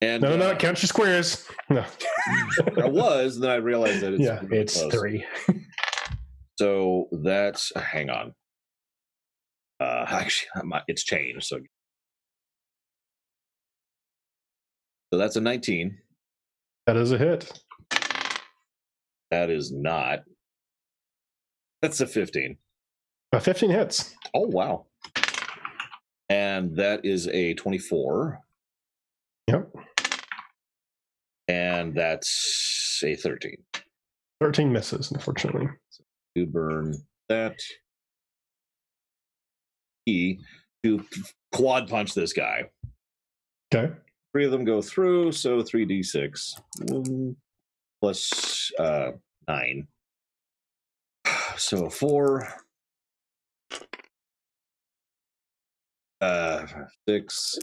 And No, count your squares. No. I was, and then I realized that it's really It's close. 3. So that's hang on. Actually, it's changed. So that's a 19. That is a hit. That is not. That's a 15. 15 hits. Oh wow. And that is a 24. Yep. And that's a 13. 13 misses, unfortunately. To burn that. To quad punch this guy. Okay. 3 of them go through, so 3d6 plus 9. So 4, 6,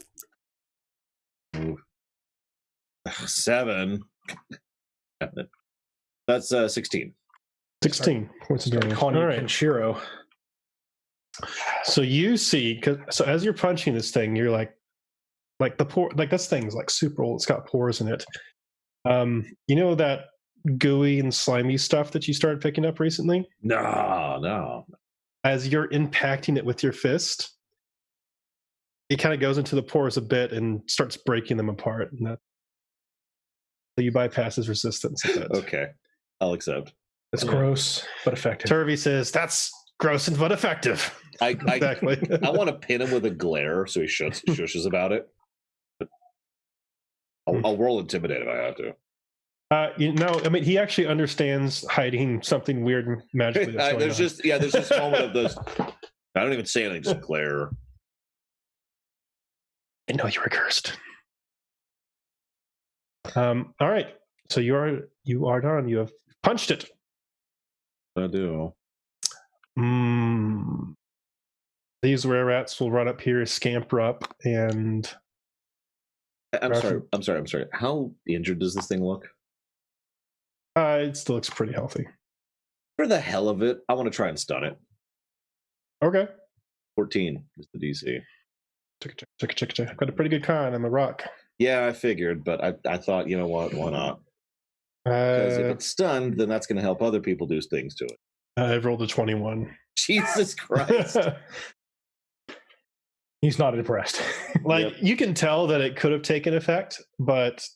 7. That's 16. 16 points of damage. Calling All you right. Kenshiro. So you see, so as you're punching this thing, you're like the pore, like this thing's like super old. It's got pores in it. You know that gooey and slimy stuff that you started picking up recently? No. As you're impacting it with your fist, it kind of goes into the pores a bit and starts breaking them apart. And so you bypass his resistance a bit. Okay, I'll accept. It's gross, but effective. Turvy says, that's gross but effective. Exactly. I want to pin him with a glare so he shushes about it. I'll roll intimidate if I have to. I mean, he actually understands hiding something weird and magically. There's just a moment of those. I don't even say anything, just glare. I know you were cursed. All right, so you are done. You have punched it. I do. These rare rats will run up here, scamper up, and I'm sorry. How injured does this thing look? it still looks pretty healthy. For the hell of it, I want to try and stun it. Okay. 14 is the DC. Check. I've got a pretty good con. I'm a rock. Yeah, I figured, but I thought, you know what? Why not? Because if it's stunned, then that's going to help other people do things to it. I've rolled a 21. Jesus Christ. He's not impressed. Like, you can tell that it could have taken effect, but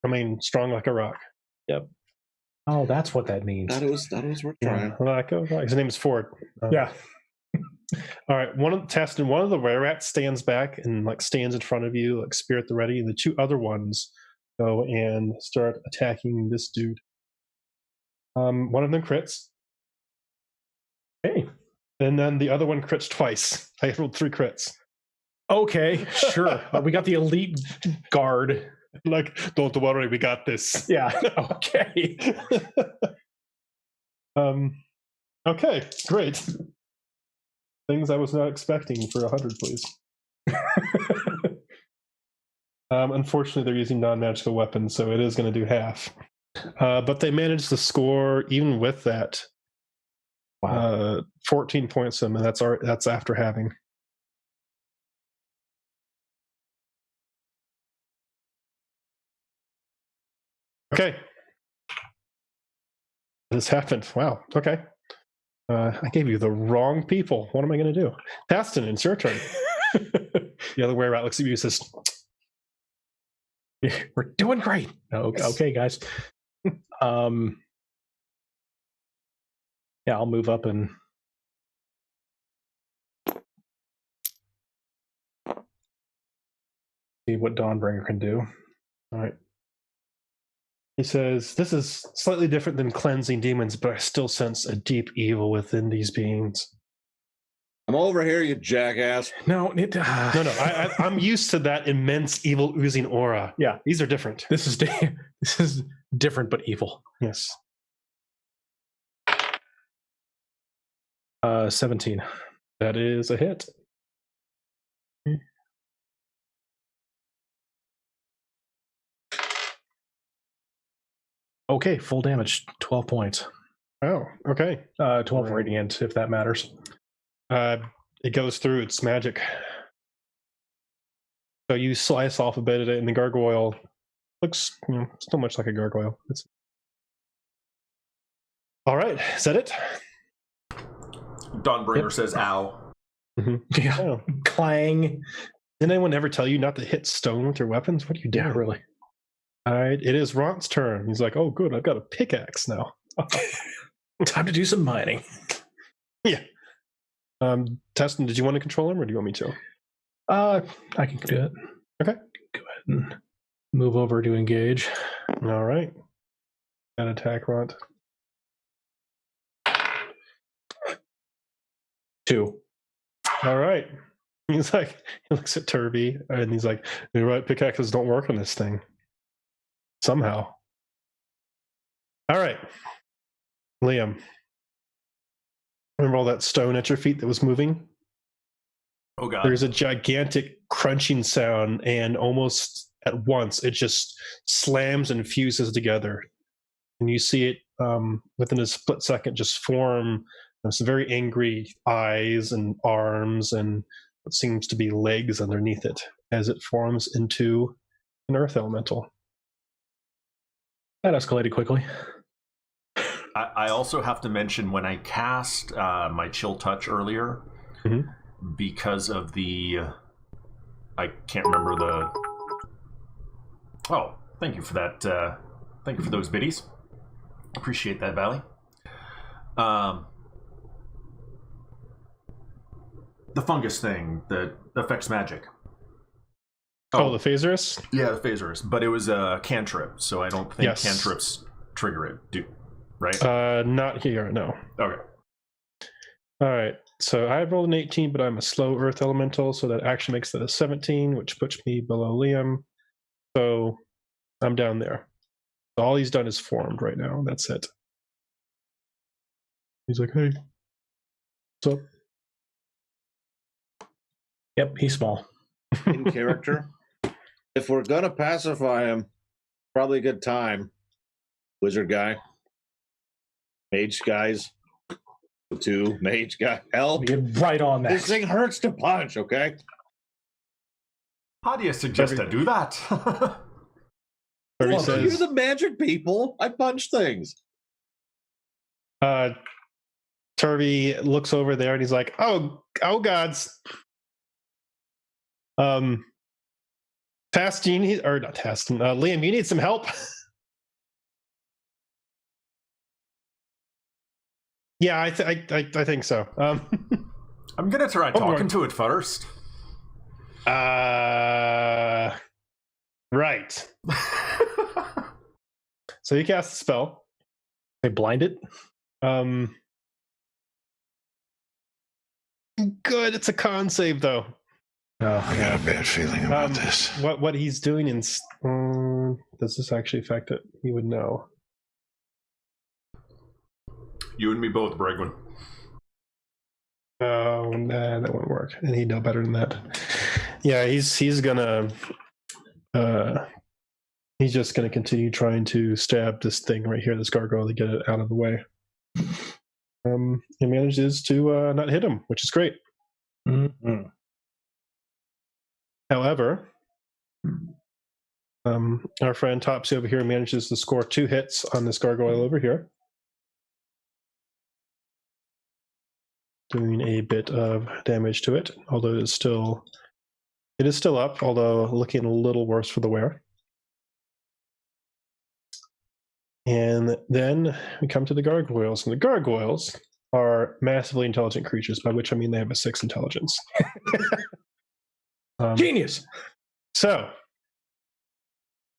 I mean, strong like a rock. Yep. Oh, that's what that means. Thought it was worth trying. His name is Ford. Yeah. All right. One of the were-rats stands back and like stands in front of you, like spear at the ready, and the two other ones go and start attacking this dude. One of them crits. Hey. And then the other one crits twice. I rolled 3 crits. Okay, sure. We got the elite guard. Like, don't worry, we got this. Yeah. Okay. Okay, great. Things I was not expecting for 100, please. Unfortunately, they're using non-magical weapons, so it is going to do half. But they managed to score, even with that, 14 points to them, and that's after having. Okay. This happened. Wow. Okay. I gave you the wrong people. What am I going to do? Paston, it's your turn. The other way around looks at you and says, we're doing great. Okay, guys. Yeah, I'll move up and see what Dawnbringer can do. All right. He says, this is slightly different than cleansing demons, but I still sense a deep evil within these beings. I'm over here, you jackass. No. I'm used to that immense evil oozing aura. Yeah. These are different. This is different but evil. Yes. 17. That is a hit. Okay, full damage, 12 points. Oh, okay. 12 radiant, if that matters. It goes through its magic. So you slice off a bit of it, and the gargoyle looks still much like a gargoyle. All right, is that it? Dawnbringer says, ow. Mm-hmm. Yeah. Oh. Clang. Did anyone ever tell you not to hit stone with your weapons? What do you do? Yeah, really. All right, it is Ront's turn. He's like, oh, good, I've got a pickaxe now. Time to do some mining. Yeah. Teston, did you want to control him, or do you want me to? I can do it. Okay. Go ahead and move over to engage. All right. And attack Ront. 2. All right. He's like, he looks at Turvy, and he's like, you're right, pickaxes don't work on this thing. Somehow. All right. Liam. Remember all that stone at your feet that was moving? Oh, God. There's a gigantic crunching sound, and almost at once, it just slams and fuses together. And you see it within a split second just form some very angry eyes and arms and what seems to be legs underneath it as it forms into an earth elemental. That escalated quickly. I also have to mention when I cast my Chill Touch earlier, because of the... I can't remember the... Oh, thank you for that. Thank you for those biddies. Appreciate that, Valley. The fungus thing that affects magic. Oh, the Phasers? Yeah, the Phasers. But it was a cantrip, so I don't think Yes. cantrips trigger it, right? Not here, no. Okay. All right. So I rolled an 18, but I'm a slow earth elemental, so that actually makes that a 17, which puts me below Liam. So I'm down there. So all he's done is formed right now. That's it. He's like, hey, what's up? Yep, he's small. In character. If we're gonna pacify him, probably a good time. Wizard guy. Mage guys. 2 mage guy. Help. Get right on that. This thing hurts to punch, okay? How do you suggest I do that? Turvy Well, says, you're the magic people. I punch things. Turvy looks over there and he's like, oh gods. Liam, you need some help. Yeah, I think so. I'm gonna try talking to it first. Right. So you cast the spell. They blind it. Good. It's a con save though. I got a bad feeling about this. What he's doing in does this actually affect it? He would know. You and me both, Bregwin. Oh, nah, that won't work. And he'd know better than that. Yeah, he's gonna he's just gonna continue trying to stab this thing right here, this gargoyle, to get it out of the way. He manages to not hit him, which is great. Mm-hmm. However, our friend Topsy over here manages to score 2 hits on this gargoyle over here, doing a bit of damage to it, although it is still up, although looking a little worse for the wear. And then we come to the gargoyles, and the gargoyles are massively intelligent creatures, by which I mean they have a 6 intelligence. Genius. So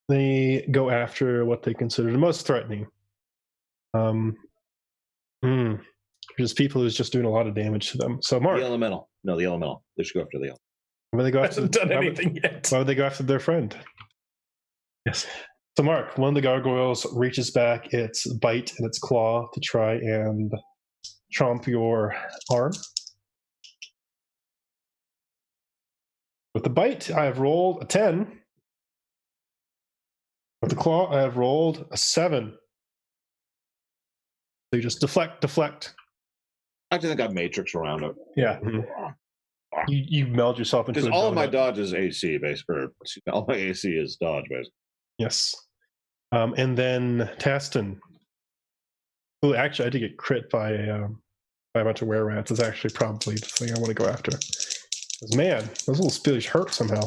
they go after what they consider the most threatening. There's people who's just doing a lot of damage to them. So Mark, The elemental. No, the elemental. They should go after the elemental. why would they go after? Hasn't done anything yet. Why would they go after their friend? Yes. So Mark, one of the gargoyles reaches back its bite and its claw to try and chomp your arm. With the bite, I have rolled a 10. With the claw, I have rolled a 7. So you just deflect. I think I've matrix around it. Yeah. You meld yourself into Because a all of my donut. dodge is AC, basically. All my AC is dodge, basically. Yes. And then Taston. Oh, actually, I did get crit by a bunch of were-rats. Is actually probably the thing I want to go after. Because, man, those little spillies hurt somehow.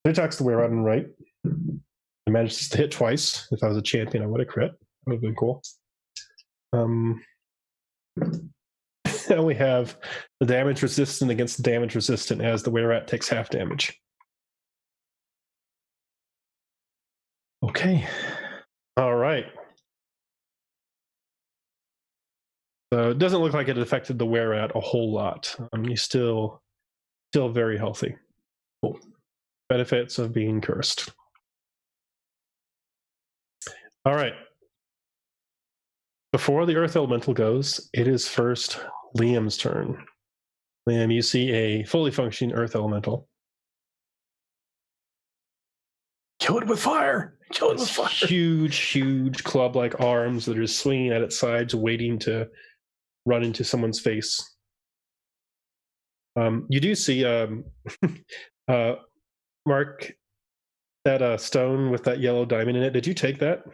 It attacks the were-rat on the right. I managed to hit twice. If I was a champion, I would have crit. That would have been cool. Now we have the damage resistant against the damage resistant, as the were-rat takes half damage. Okay. All right. So it doesn't look like it affected the were-rat a whole lot. He's still very healthy. Cool. Benefits of being cursed. All right. Before the Earth Elemental goes, it is first Liam's turn. Liam, you see a fully functioning Earth Elemental. Kill it with fire. Kill it with fire. Huge club-like arms that are swinging at its sides, waiting to run into someone's face. You do see, Mark, that stone with that yellow diamond in it. Did you take that?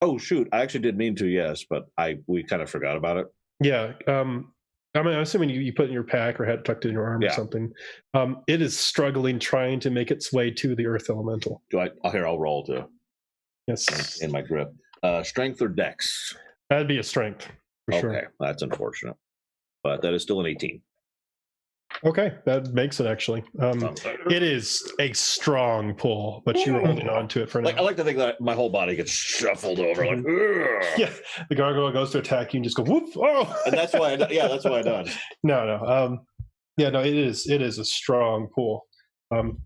Oh, shoot. I actually did mean to, yes, but we kind of forgot about it. Yeah. I'm assuming you put it in your pack or had it tucked in your arm or something. It is struggling, trying to make its way to the Earth Elemental. I'll roll too. Yes. In my grip. Strength or dex? That'd be a strength, for sure. Okay, that's unfortunate. But that is still an 18. Okay, that makes it actually. It is a strong pull, but you're holding on to it for now. I like to think that my whole body gets shuffled over. Like, yeah, the gargoyle goes to attack you and just go whoop! Oh, and that's why. That's why I dodged. No. It is a strong pull.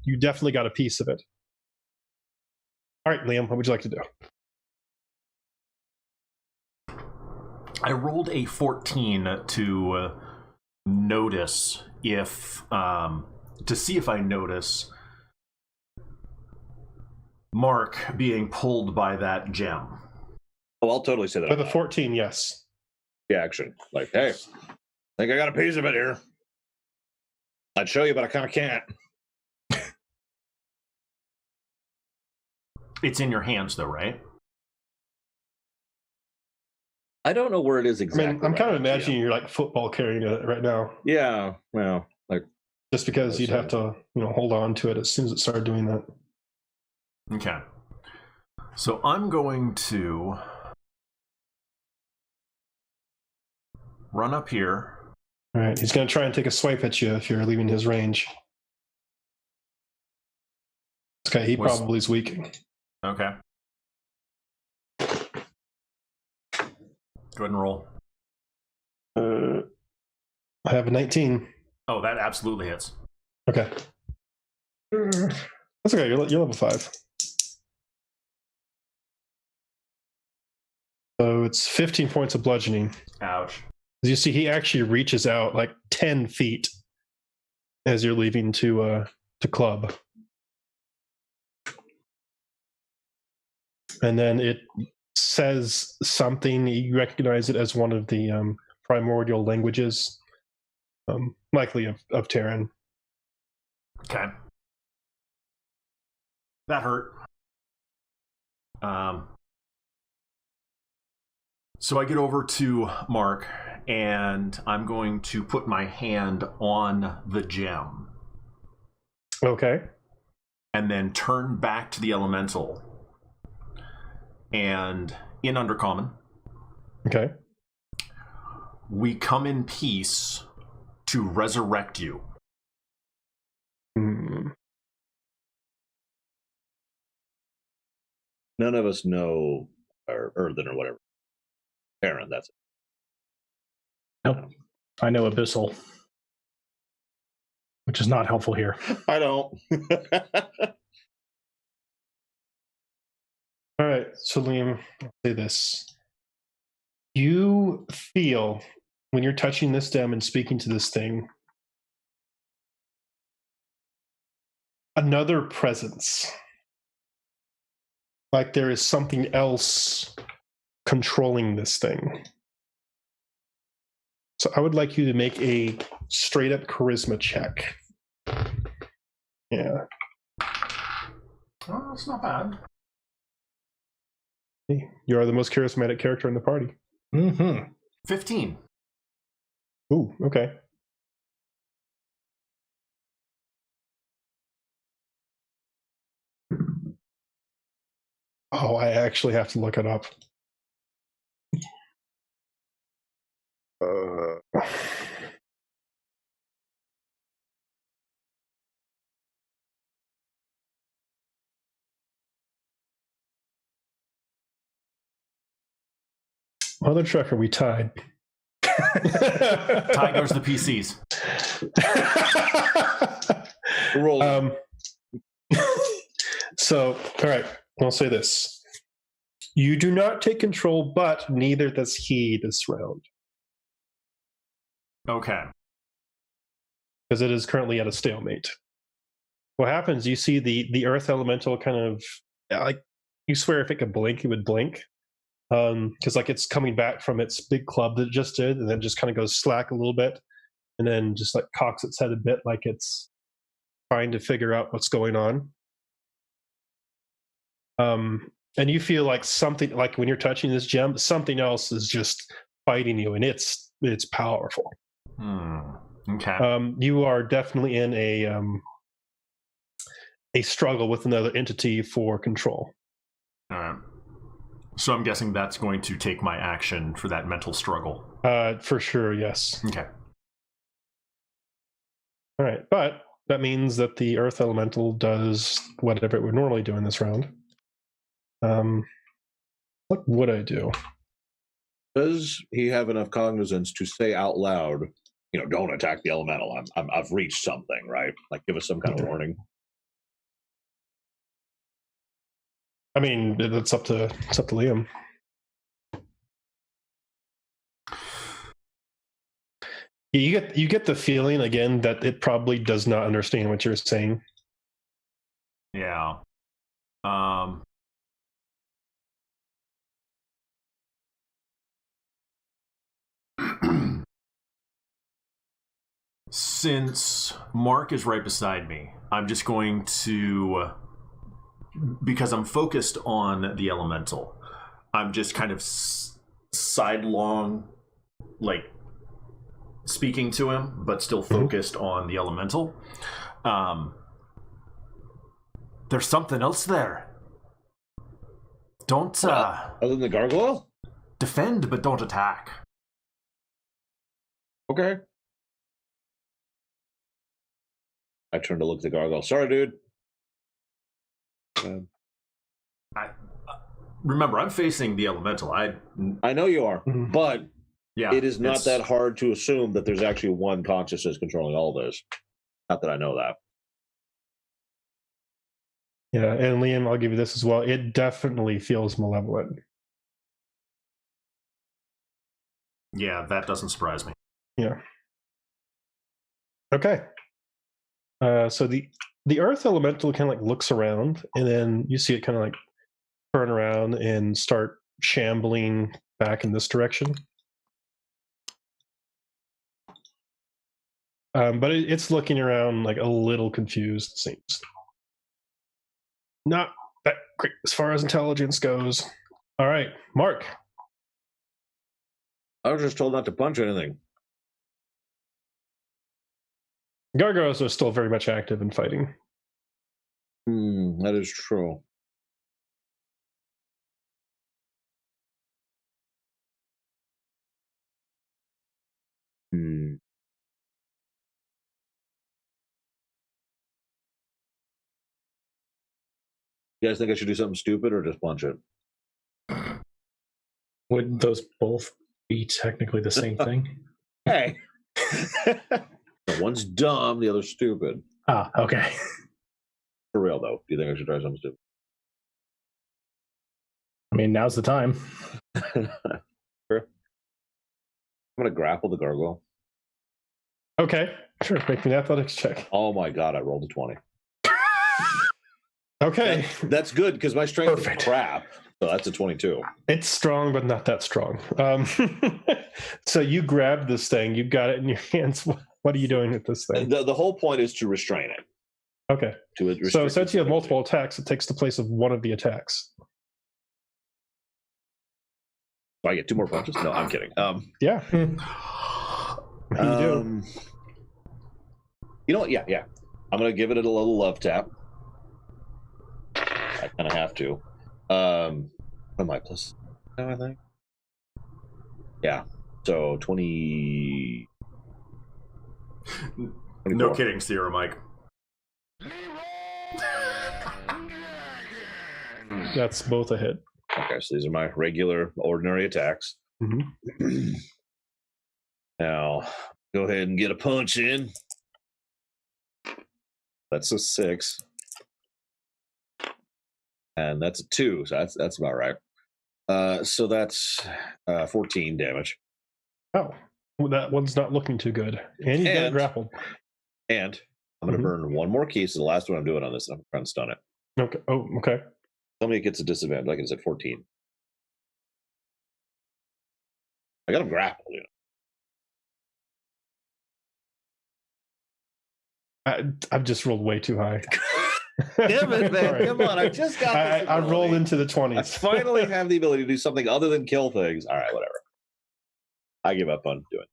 You definitely got a piece of it. All right, Liam, what would you like to do? I rolled a 14 to notice if to see if I notice Mark being pulled by that gem. Oh, I'll totally say that. With a 14, yes. Yeah, action. Like, hey, I think I got a piece of it here. I'd show you, but I kind of can't. It's in your hands, though, right? I don't know where it is exactly. I mean, I'm kind of imagining you're like football carrying it right now. Yeah, well, like just because you'd have to, hold on to it as soon as it started doing that. Okay. So I'm going to run up here. All right, he's going to try and take a swipe at you if you're leaving his range. Okay, he probably is weak. Okay. Go ahead and roll. I have a 19. Oh, that absolutely hits. Okay. That's okay, you're level 5. So it's 15 points of bludgeoning. Ouch. As you see, he actually reaches out like 10 feet as you're leaving to club. And then it says something. You recognize it as one of the primordial languages, likely of Terran. Okay. That hurt. So I get over to Mark, and I'm going to put my hand on the gem. Okay. And then turn back to the elemental. And in Undercommon, okay, we come in peace to resurrect you. Hmm. None of us know, or Earthen or whatever. Aaron, that's it. Nope. I know Abyssal, which is not helpful here. I don't. All right, so Liam, I'll say this. You feel, when you're touching this stem and speaking to this thing, another presence. Like there is something else controlling this thing. So I would like you to make a straight up charisma check. Yeah. Oh, that's not bad. You are the most charismatic character in the party. Mm-hmm. 15. Ooh, okay. Oh, I actually have to look it up. Mother trucker, we tied. Tie goes the PCs. Roll. So, all right, I'll say this. You do not take control, but neither does he this round. Okay. Because it is currently at a stalemate. What happens, you see the earth elemental kind of, like, you swear if it could blink, it would blink. Because like it's coming back from its big club that it just did, and then just kind of goes slack a little bit, and then just like cocks its head a bit like it's trying to figure out what's going on. And you feel like something, like when you're touching this gem, something else is just fighting you, and it's powerful. Okay. You are definitely in a struggle with another entity for control. All right. So I'm guessing that's going to take my action for that mental struggle. For sure, yes. Okay. All right, but that means that the earth elemental does whatever it would normally do in this round. What would I do? Does he have enough cognizance to say out loud, don't attack the elemental? I've reached something, right? Like, give us some kind of warning. I mean, it's up to Liam. You get the feeling again that it probably does not understand what you're saying. Yeah. Since Mark is right beside me, I'm just going to, because I'm focused on the elemental, I'm just kind of sidelong, like speaking to him, but still focused on the elemental. There's something else there. Don't other than the gargoyle? defend, but don't attack. Okay. I turn to look at the gargoyle. Sorry, dude. Remember, I'm facing the elemental. I know you are, Mhm. but Yeah, it is not it's- that hard to assume that there's actually one consciousness controlling all this. Not that I know that. Yeah, and Liam, I'll give you this as well. It definitely feels malevolent. Yeah, that doesn't surprise me. Yeah. Okay. So the earth elemental kind of like looks around, and then you see it kind of like turn around and start shambling back in this direction. But it's looking around like a little confused, it seems. Not that great as far as intelligence goes. All right, Mark. I was just told not to punch anything. Gargoyles are still very much active in fighting. That is true. You guys think I should do something stupid or just punch it? Would those both be technically the same thing? Hey. One's dumb, the other's stupid. Ah, okay. For real, though. Do you think I should try something stupid? I mean, now's the time. Sure. I'm going to grapple the gargoyle. Okay, sure. Make me an athletics check. Oh my god, I rolled a 20. Okay. That's good because my strength Perfect. is crap. So that's a 22. It's strong, but not that strong. So you grab this thing. You got it in your hands. What are you doing with this thing? The whole point is to restrain it. Okay. To So restrict since you have its multiple attacks, it takes the place of one of the attacks. Do I get 2 more punches? No, I'm kidding. Yeah. What do you do? You know what? Yeah. I'm going to give it a little love tap. I kind of have to. What am I plus? I think. Yeah. So 20. No 24. kidding, Sierra Mike. That's both a hit. Okay, so these are my regular, ordinary attacks. Mm-hmm. Now, go ahead and get a punch in. That's a 6. And that's a 2, so that's about right. So that's 14 damage. Oh, well, that one's not looking too good. And you got And- grappled. And I'm going to burn one more key. So the last one I'm doing on this, I'm trying to stun it. Okay. Oh, okay. Somebody gets a disadvantage, like I said, 14. I got him grappled, you know. I've just rolled way too high. Damn it, man. All right. Come on. I just got this I rolled ability. into the I 20s. finally have the ability to do something other than kill things. All right, whatever. I give up on doing it.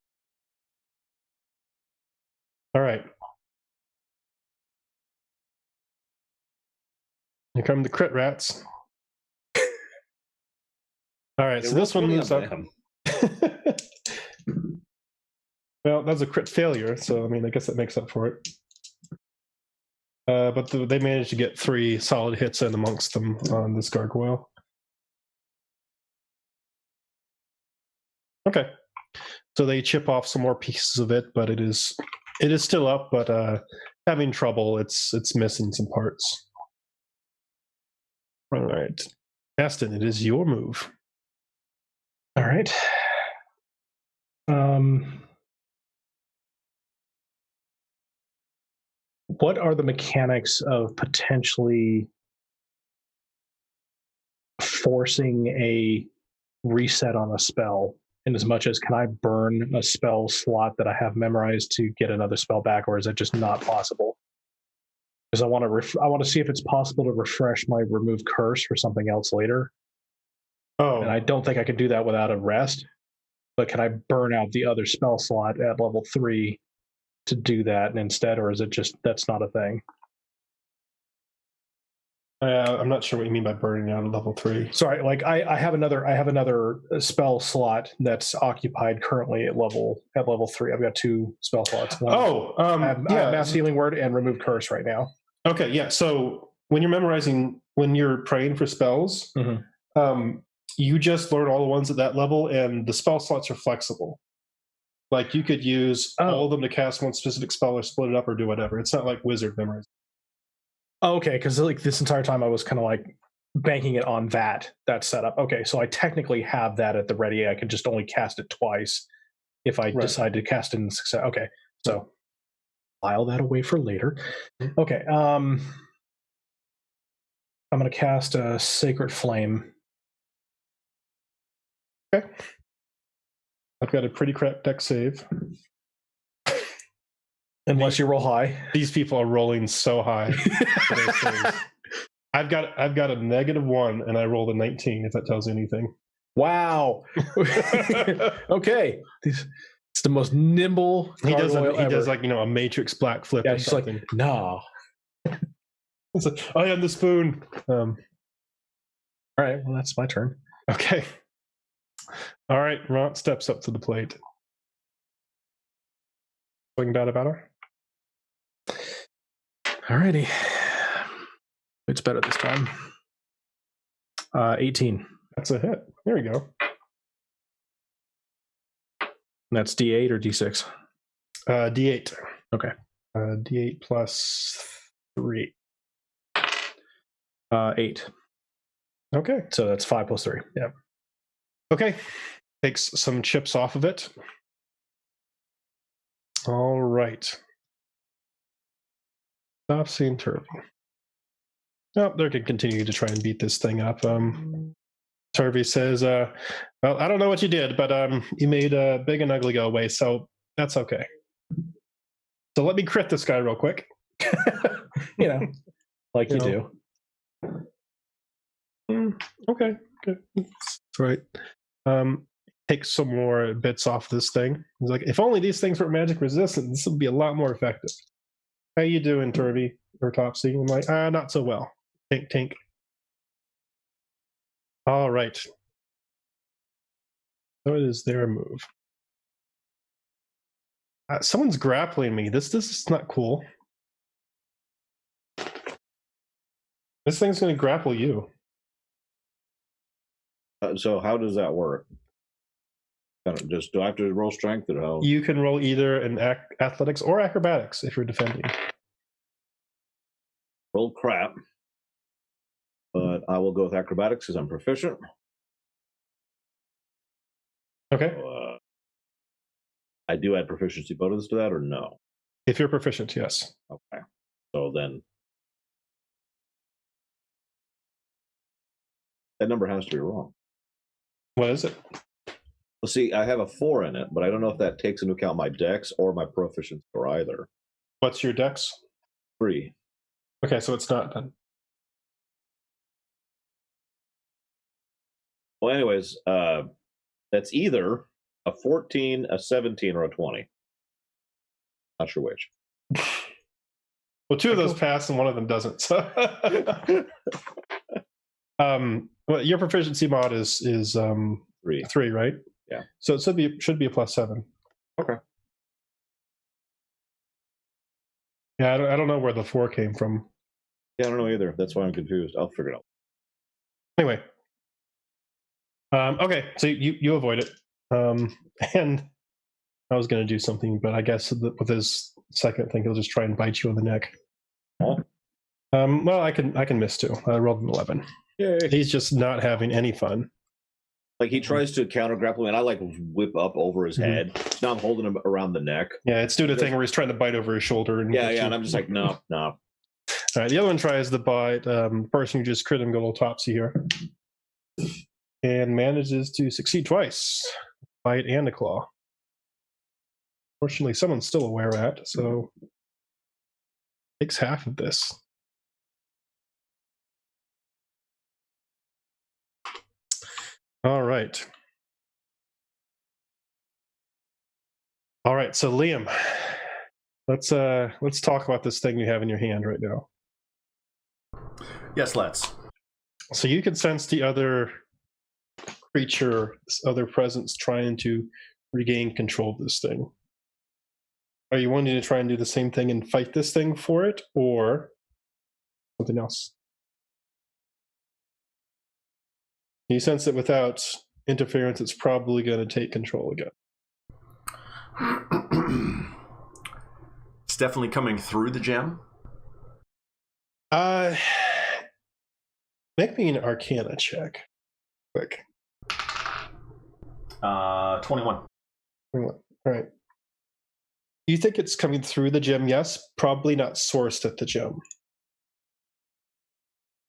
All right. Here come the crit rats. All right, They so roll this one 20 moves on up. them. Well, that's a crit failure, so I mean, I guess that makes up for it. But they managed to get 3 solid hits in amongst them on this gargoyle. Okay, so they chip off some more pieces of it, but it is still up, but having trouble. It's missing some parts. All right, Aston, it is your move. All right. What are the mechanics of potentially forcing a reset on a spell? In as much as, can I burn a spell slot that I have memorized to get another spell back, or is that just not possible? Because I want to see if it's possible to refresh my remove curse for something else later. Oh, And I don't think I can do that without a rest. But can I burn out the other spell slot at level 3 to do that instead, or is it just that's not a thing? I'm not sure what you mean by burning out at level 3. Sorry, like I have another spell slot that's occupied currently at level 3. I've got 2 spell slots. One, I have Mass Healing Word and Remove Curse right now. Okay, yeah. So when you're praying for spells, you just learn all the ones at that level, and the spell slots are flexible. Like you could use all of them to cast one specific spell or split it up or do whatever. It's not like wizard memories. Oh, okay, because like this entire time I was kind of like banking it on that setup. Okay, so I technically have that at the ready. I could just only cast it twice if I decide to cast it in success. Okay, so file that away for later. Okay, I'm going to cast a Sacred Flame. Okay. I've got a pretty crap deck save. Unless you roll high. These people are rolling so high. For those things. I've got a -1 and I rolled a 19, if that tells you anything. Wow. Okay. It's the most nimble. He does like, a matrix black flip. Yeah, he's like, no. It's like, I am the spoon. All right, well, that's my turn. Okay. All right, Ront steps up to the plate. Swing batter. Alrighty. It's better this time. 18. That's a hit. There we go. That's D8 or D6? D8. Okay. D8 plus 3. 8. Okay. So that's 5 plus 3. Yeah. Okay. Takes some chips off of it. All right. Stop seeing Turvy. Oh, they're going to continue to try and beat this thing up. Turvy says, well, I don't know what you did, but you made Big and Ugly go away, so that's okay. So let me crit this guy real quick. Like you do. Okay, good. That's right. Take some more bits off this thing. He's like, if only these things were magic resistant, this would be a lot more effective. How you doing, Turvy or Topsy? I'm like, not so well. Tink, tink. All right. So it is their move. Someone's grappling me. This is not cool. This thing's going to grapple you. So how does that work? Just do I have to roll strength or how? You can roll either an athletics or acrobatics if you're defending. Roll crap. But I will go with acrobatics because I'm proficient. Okay. I do add proficiency bonus to that or no? If you're proficient, yes. Okay. So then that number has to be wrong. What is it? Well, see, I have a 4 in it, but I don't know if that takes into account my dex or my proficiency or either. What's your dex? 3. Okay, so it's not then. Well, anyways, that's either a 14, a 17, or a 20. Not sure which. Well, 2 of those pass and one of them doesn't. So, well, your proficiency mod is 3, right? Yeah. So it should be a +7. Okay. Yeah, I don't know where the 4 came from. Yeah, I don't know either. That's why I'm confused. I'll figure it out. Anyway. Okay, so you avoid it. And I was going to do something, but I guess with his second thing, he'll just try and bite you on the neck. Oh. Well, I can miss too. I rolled an 11. Yay. He's just not having any fun. Like he tries to counter grapple me, and I like whip up over his head. Now I'm holding him around the neck. Yeah, it's doing a thing where he's trying to bite over his shoulder. And and I'm just like, no. All right, the other one tries to bite. Person who just crit him, go a little topsy here. And manages to succeed twice. Bite and a claw. Fortunately, someone's still aware of that, so takes half of this. All right. All right, so Liam, let's talk about this thing you have in your hand right now. Yes, let's. So you can sense the other creature, other presence trying to regain control of this thing. Are you wanting to try and do the same thing and fight this thing for it, or something else? You sense that without interference, it's probably going to take control again. It's definitely coming through the gem. Make me an Arcana check. Quick. 21. All right. You think it's coming through the gem? Yes. Probably not sourced at the gem.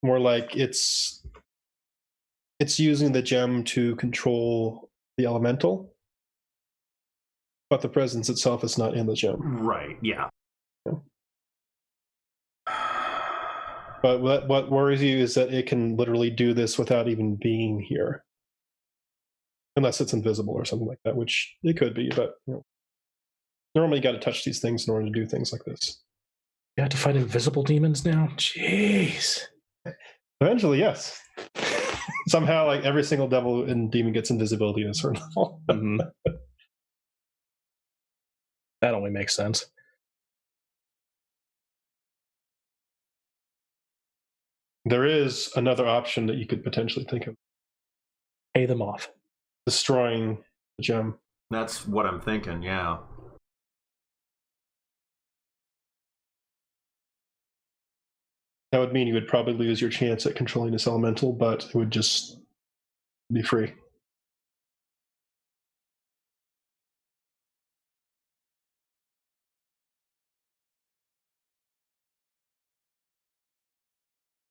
More like it's using the gem to control the elemental, but the presence itself is not in the gem. Right, yeah. But what worries you is that it can literally do this without even being here. Unless it's invisible or something like that, which it could be, but normally you got to touch these things in order to do things like this. You have to fight invisible demons now? Jeez. Eventually, yes. Somehow, like every single devil and demon gets invisibility at a certain level. Mm-hmm. That only makes sense. There is another option that you could potentially think of. Pay them off. Destroying the gem. That's what I'm thinking, yeah. That would mean you would probably lose your chance at controlling this elemental, but it would just be free.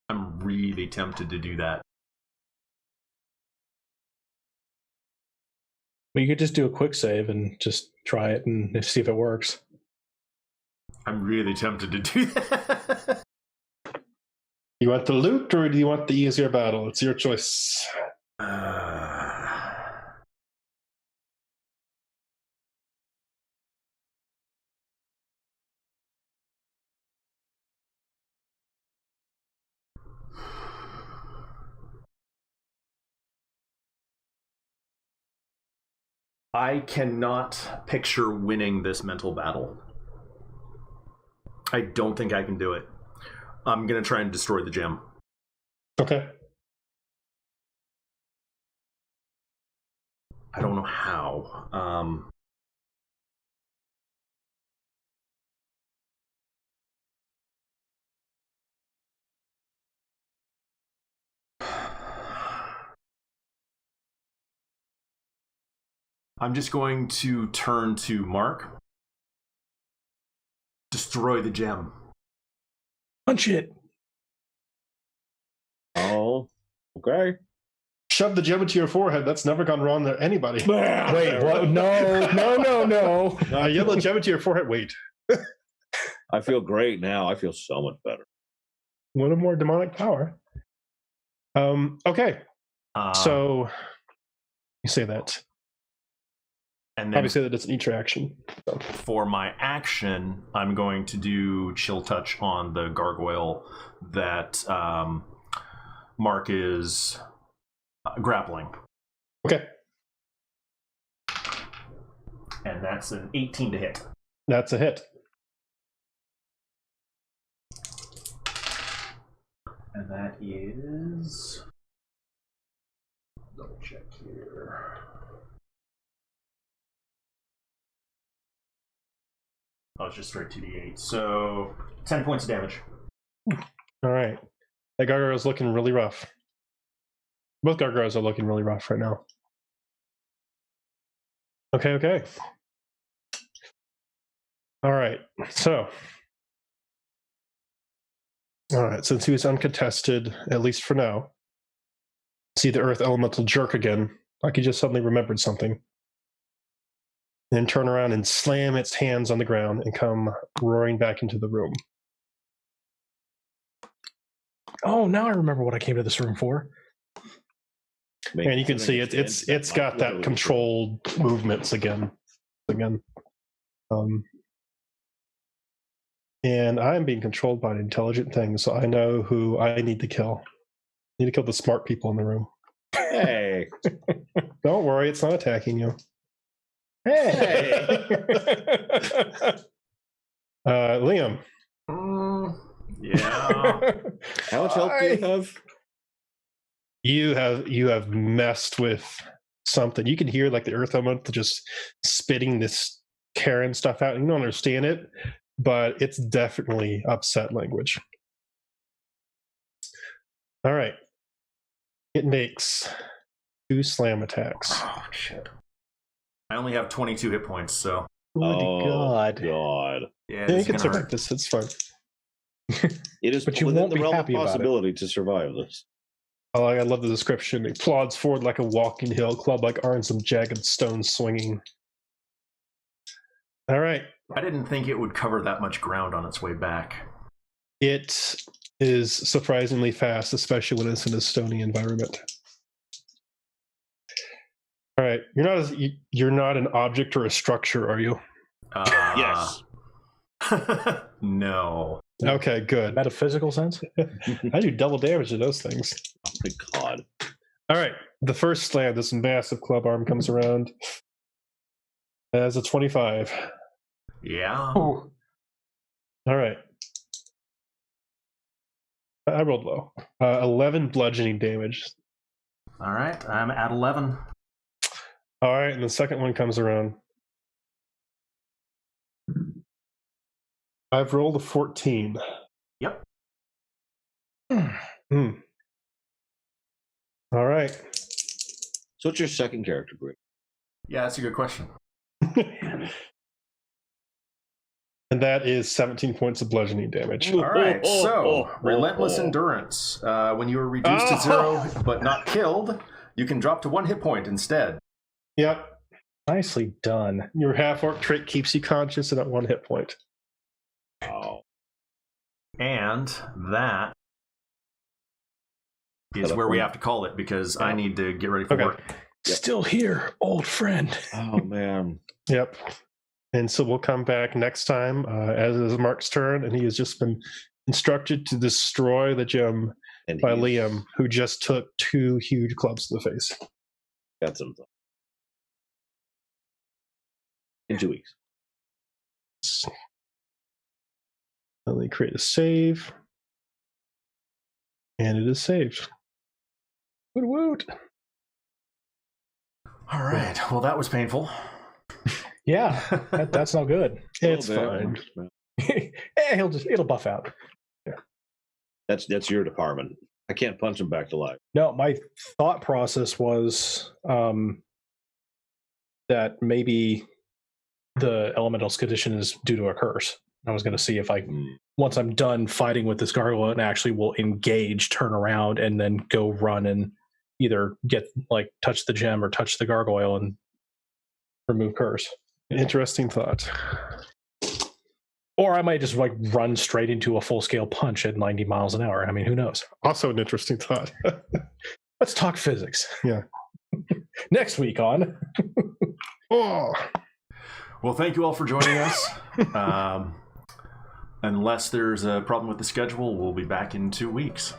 I'm really tempted to do that. Well, you could just do a quick save and just try it and see if it works. I'm really tempted to do that. You want the loot or do you want the easier battle? It's your choice. I cannot picture winning this mental battle. I don't think I can do it. I'm going to try and destroy the gem. Okay. I don't know how. I'm just going to turn to Mark. Destroy the gem. Punch it. Oh, okay. Shove the gem into your forehead. That's never gone wrong to anybody. Wait, what? No. Yell the gem into your forehead. Wait. I feel great now. I feel so much better. One or more demonic power. Okay. So you say that. And then Probably say that it's an each action. So. for my action, I'm going to do Chill Touch on the gargoyle that Mark is grappling. Okay. And that's an 18 to hit. That's a hit. And that is... double check here. Oh, it's just straight 2d8. So 10 points of damage. All right. That gargoyle's looking really rough. Both gargoyles are looking really rough right now. Okay. All right. So. All right. Since he was uncontested, at least for now, see the earth elemental jerk again, like he just suddenly remembered something. Then turn around and slam its hands on the ground and come roaring back into the room. Oh, now I remember what I came to this room for. And you can see it's got that controlled movements again. And I'm being controlled by an intelligent thing, so I know who I need to kill. I need to kill the smart people in the room. Hey. Don't worry, it's not attacking you. Hey. Liam. Yeah. How much help do you have? You have messed with something. You can hear like the earth element just spitting this Karen stuff out. You don't understand it, but it's definitely upset language. All right. It makes 2 slam attacks. Oh, shit. I only have 22 hit points, so. God. God. Yeah, Yeah, you this can is gonna survive hurt. this. It's fine. It is But you within won't the be realm of happy about it. possibility to survive this. Oh, I love the description. It plods forward like a walking hill, club-like arms and jagged stones swinging. All right. I didn't think it would cover that much ground on its way back. It is surprisingly fast, especially when it's in a stony environment. All right. You're not an object or a structure, are you? Yes. No. Okay, good. Metaphysical sense? I do double damage to those things. Oh my God. All right. The first slam, this massive club arm comes around as a 25. Yeah. All right. I rolled low. 11 bludgeoning damage. All right. I'm at 11. All right, and the second one comes around. I've rolled a 14. Yep. Hmm. All right. So what's your second character, Greg? Yeah, that's a good question. And that is 17 points of bludgeoning damage. All right. So, relentless endurance. When you are reduced to 0 but not killed, you can drop to 1 hit point instead. Yep. Nicely done. Your half-orc trait keeps you conscious and at 1 hit point. Oh. And that is where we have to call it because I need to get ready for work. Still here, old friend. Oh, man. Yep. And so we'll come back next time as is Mark's turn, and he has just been instructed to destroy the gem And by he's Liam, who just took 2 huge clubs to the face. got some in 2 weeks. Let me create a save. And it is saved. Woot woot. All right. Well, that was painful. Yeah, that's not good. It's A little fine. bit. It'll buff out. That's your department. I can't punch him back to life. No, my thought process was that maybe the elemental's condition is due to a curse. I was going to see if once I'm done fighting with this gargoyle, and actually will engage, turn around, and then go run and either touch the gem or touch the gargoyle and remove curse. Interesting thought. Or I might just run straight into a full-scale punch at 90 miles an hour. I mean, who knows? Also an interesting thought. Let's talk physics. Yeah. Next week on. Oh. Well, thank you all for joining us. Unless there's a problem with the schedule, we'll be back in 2 weeks.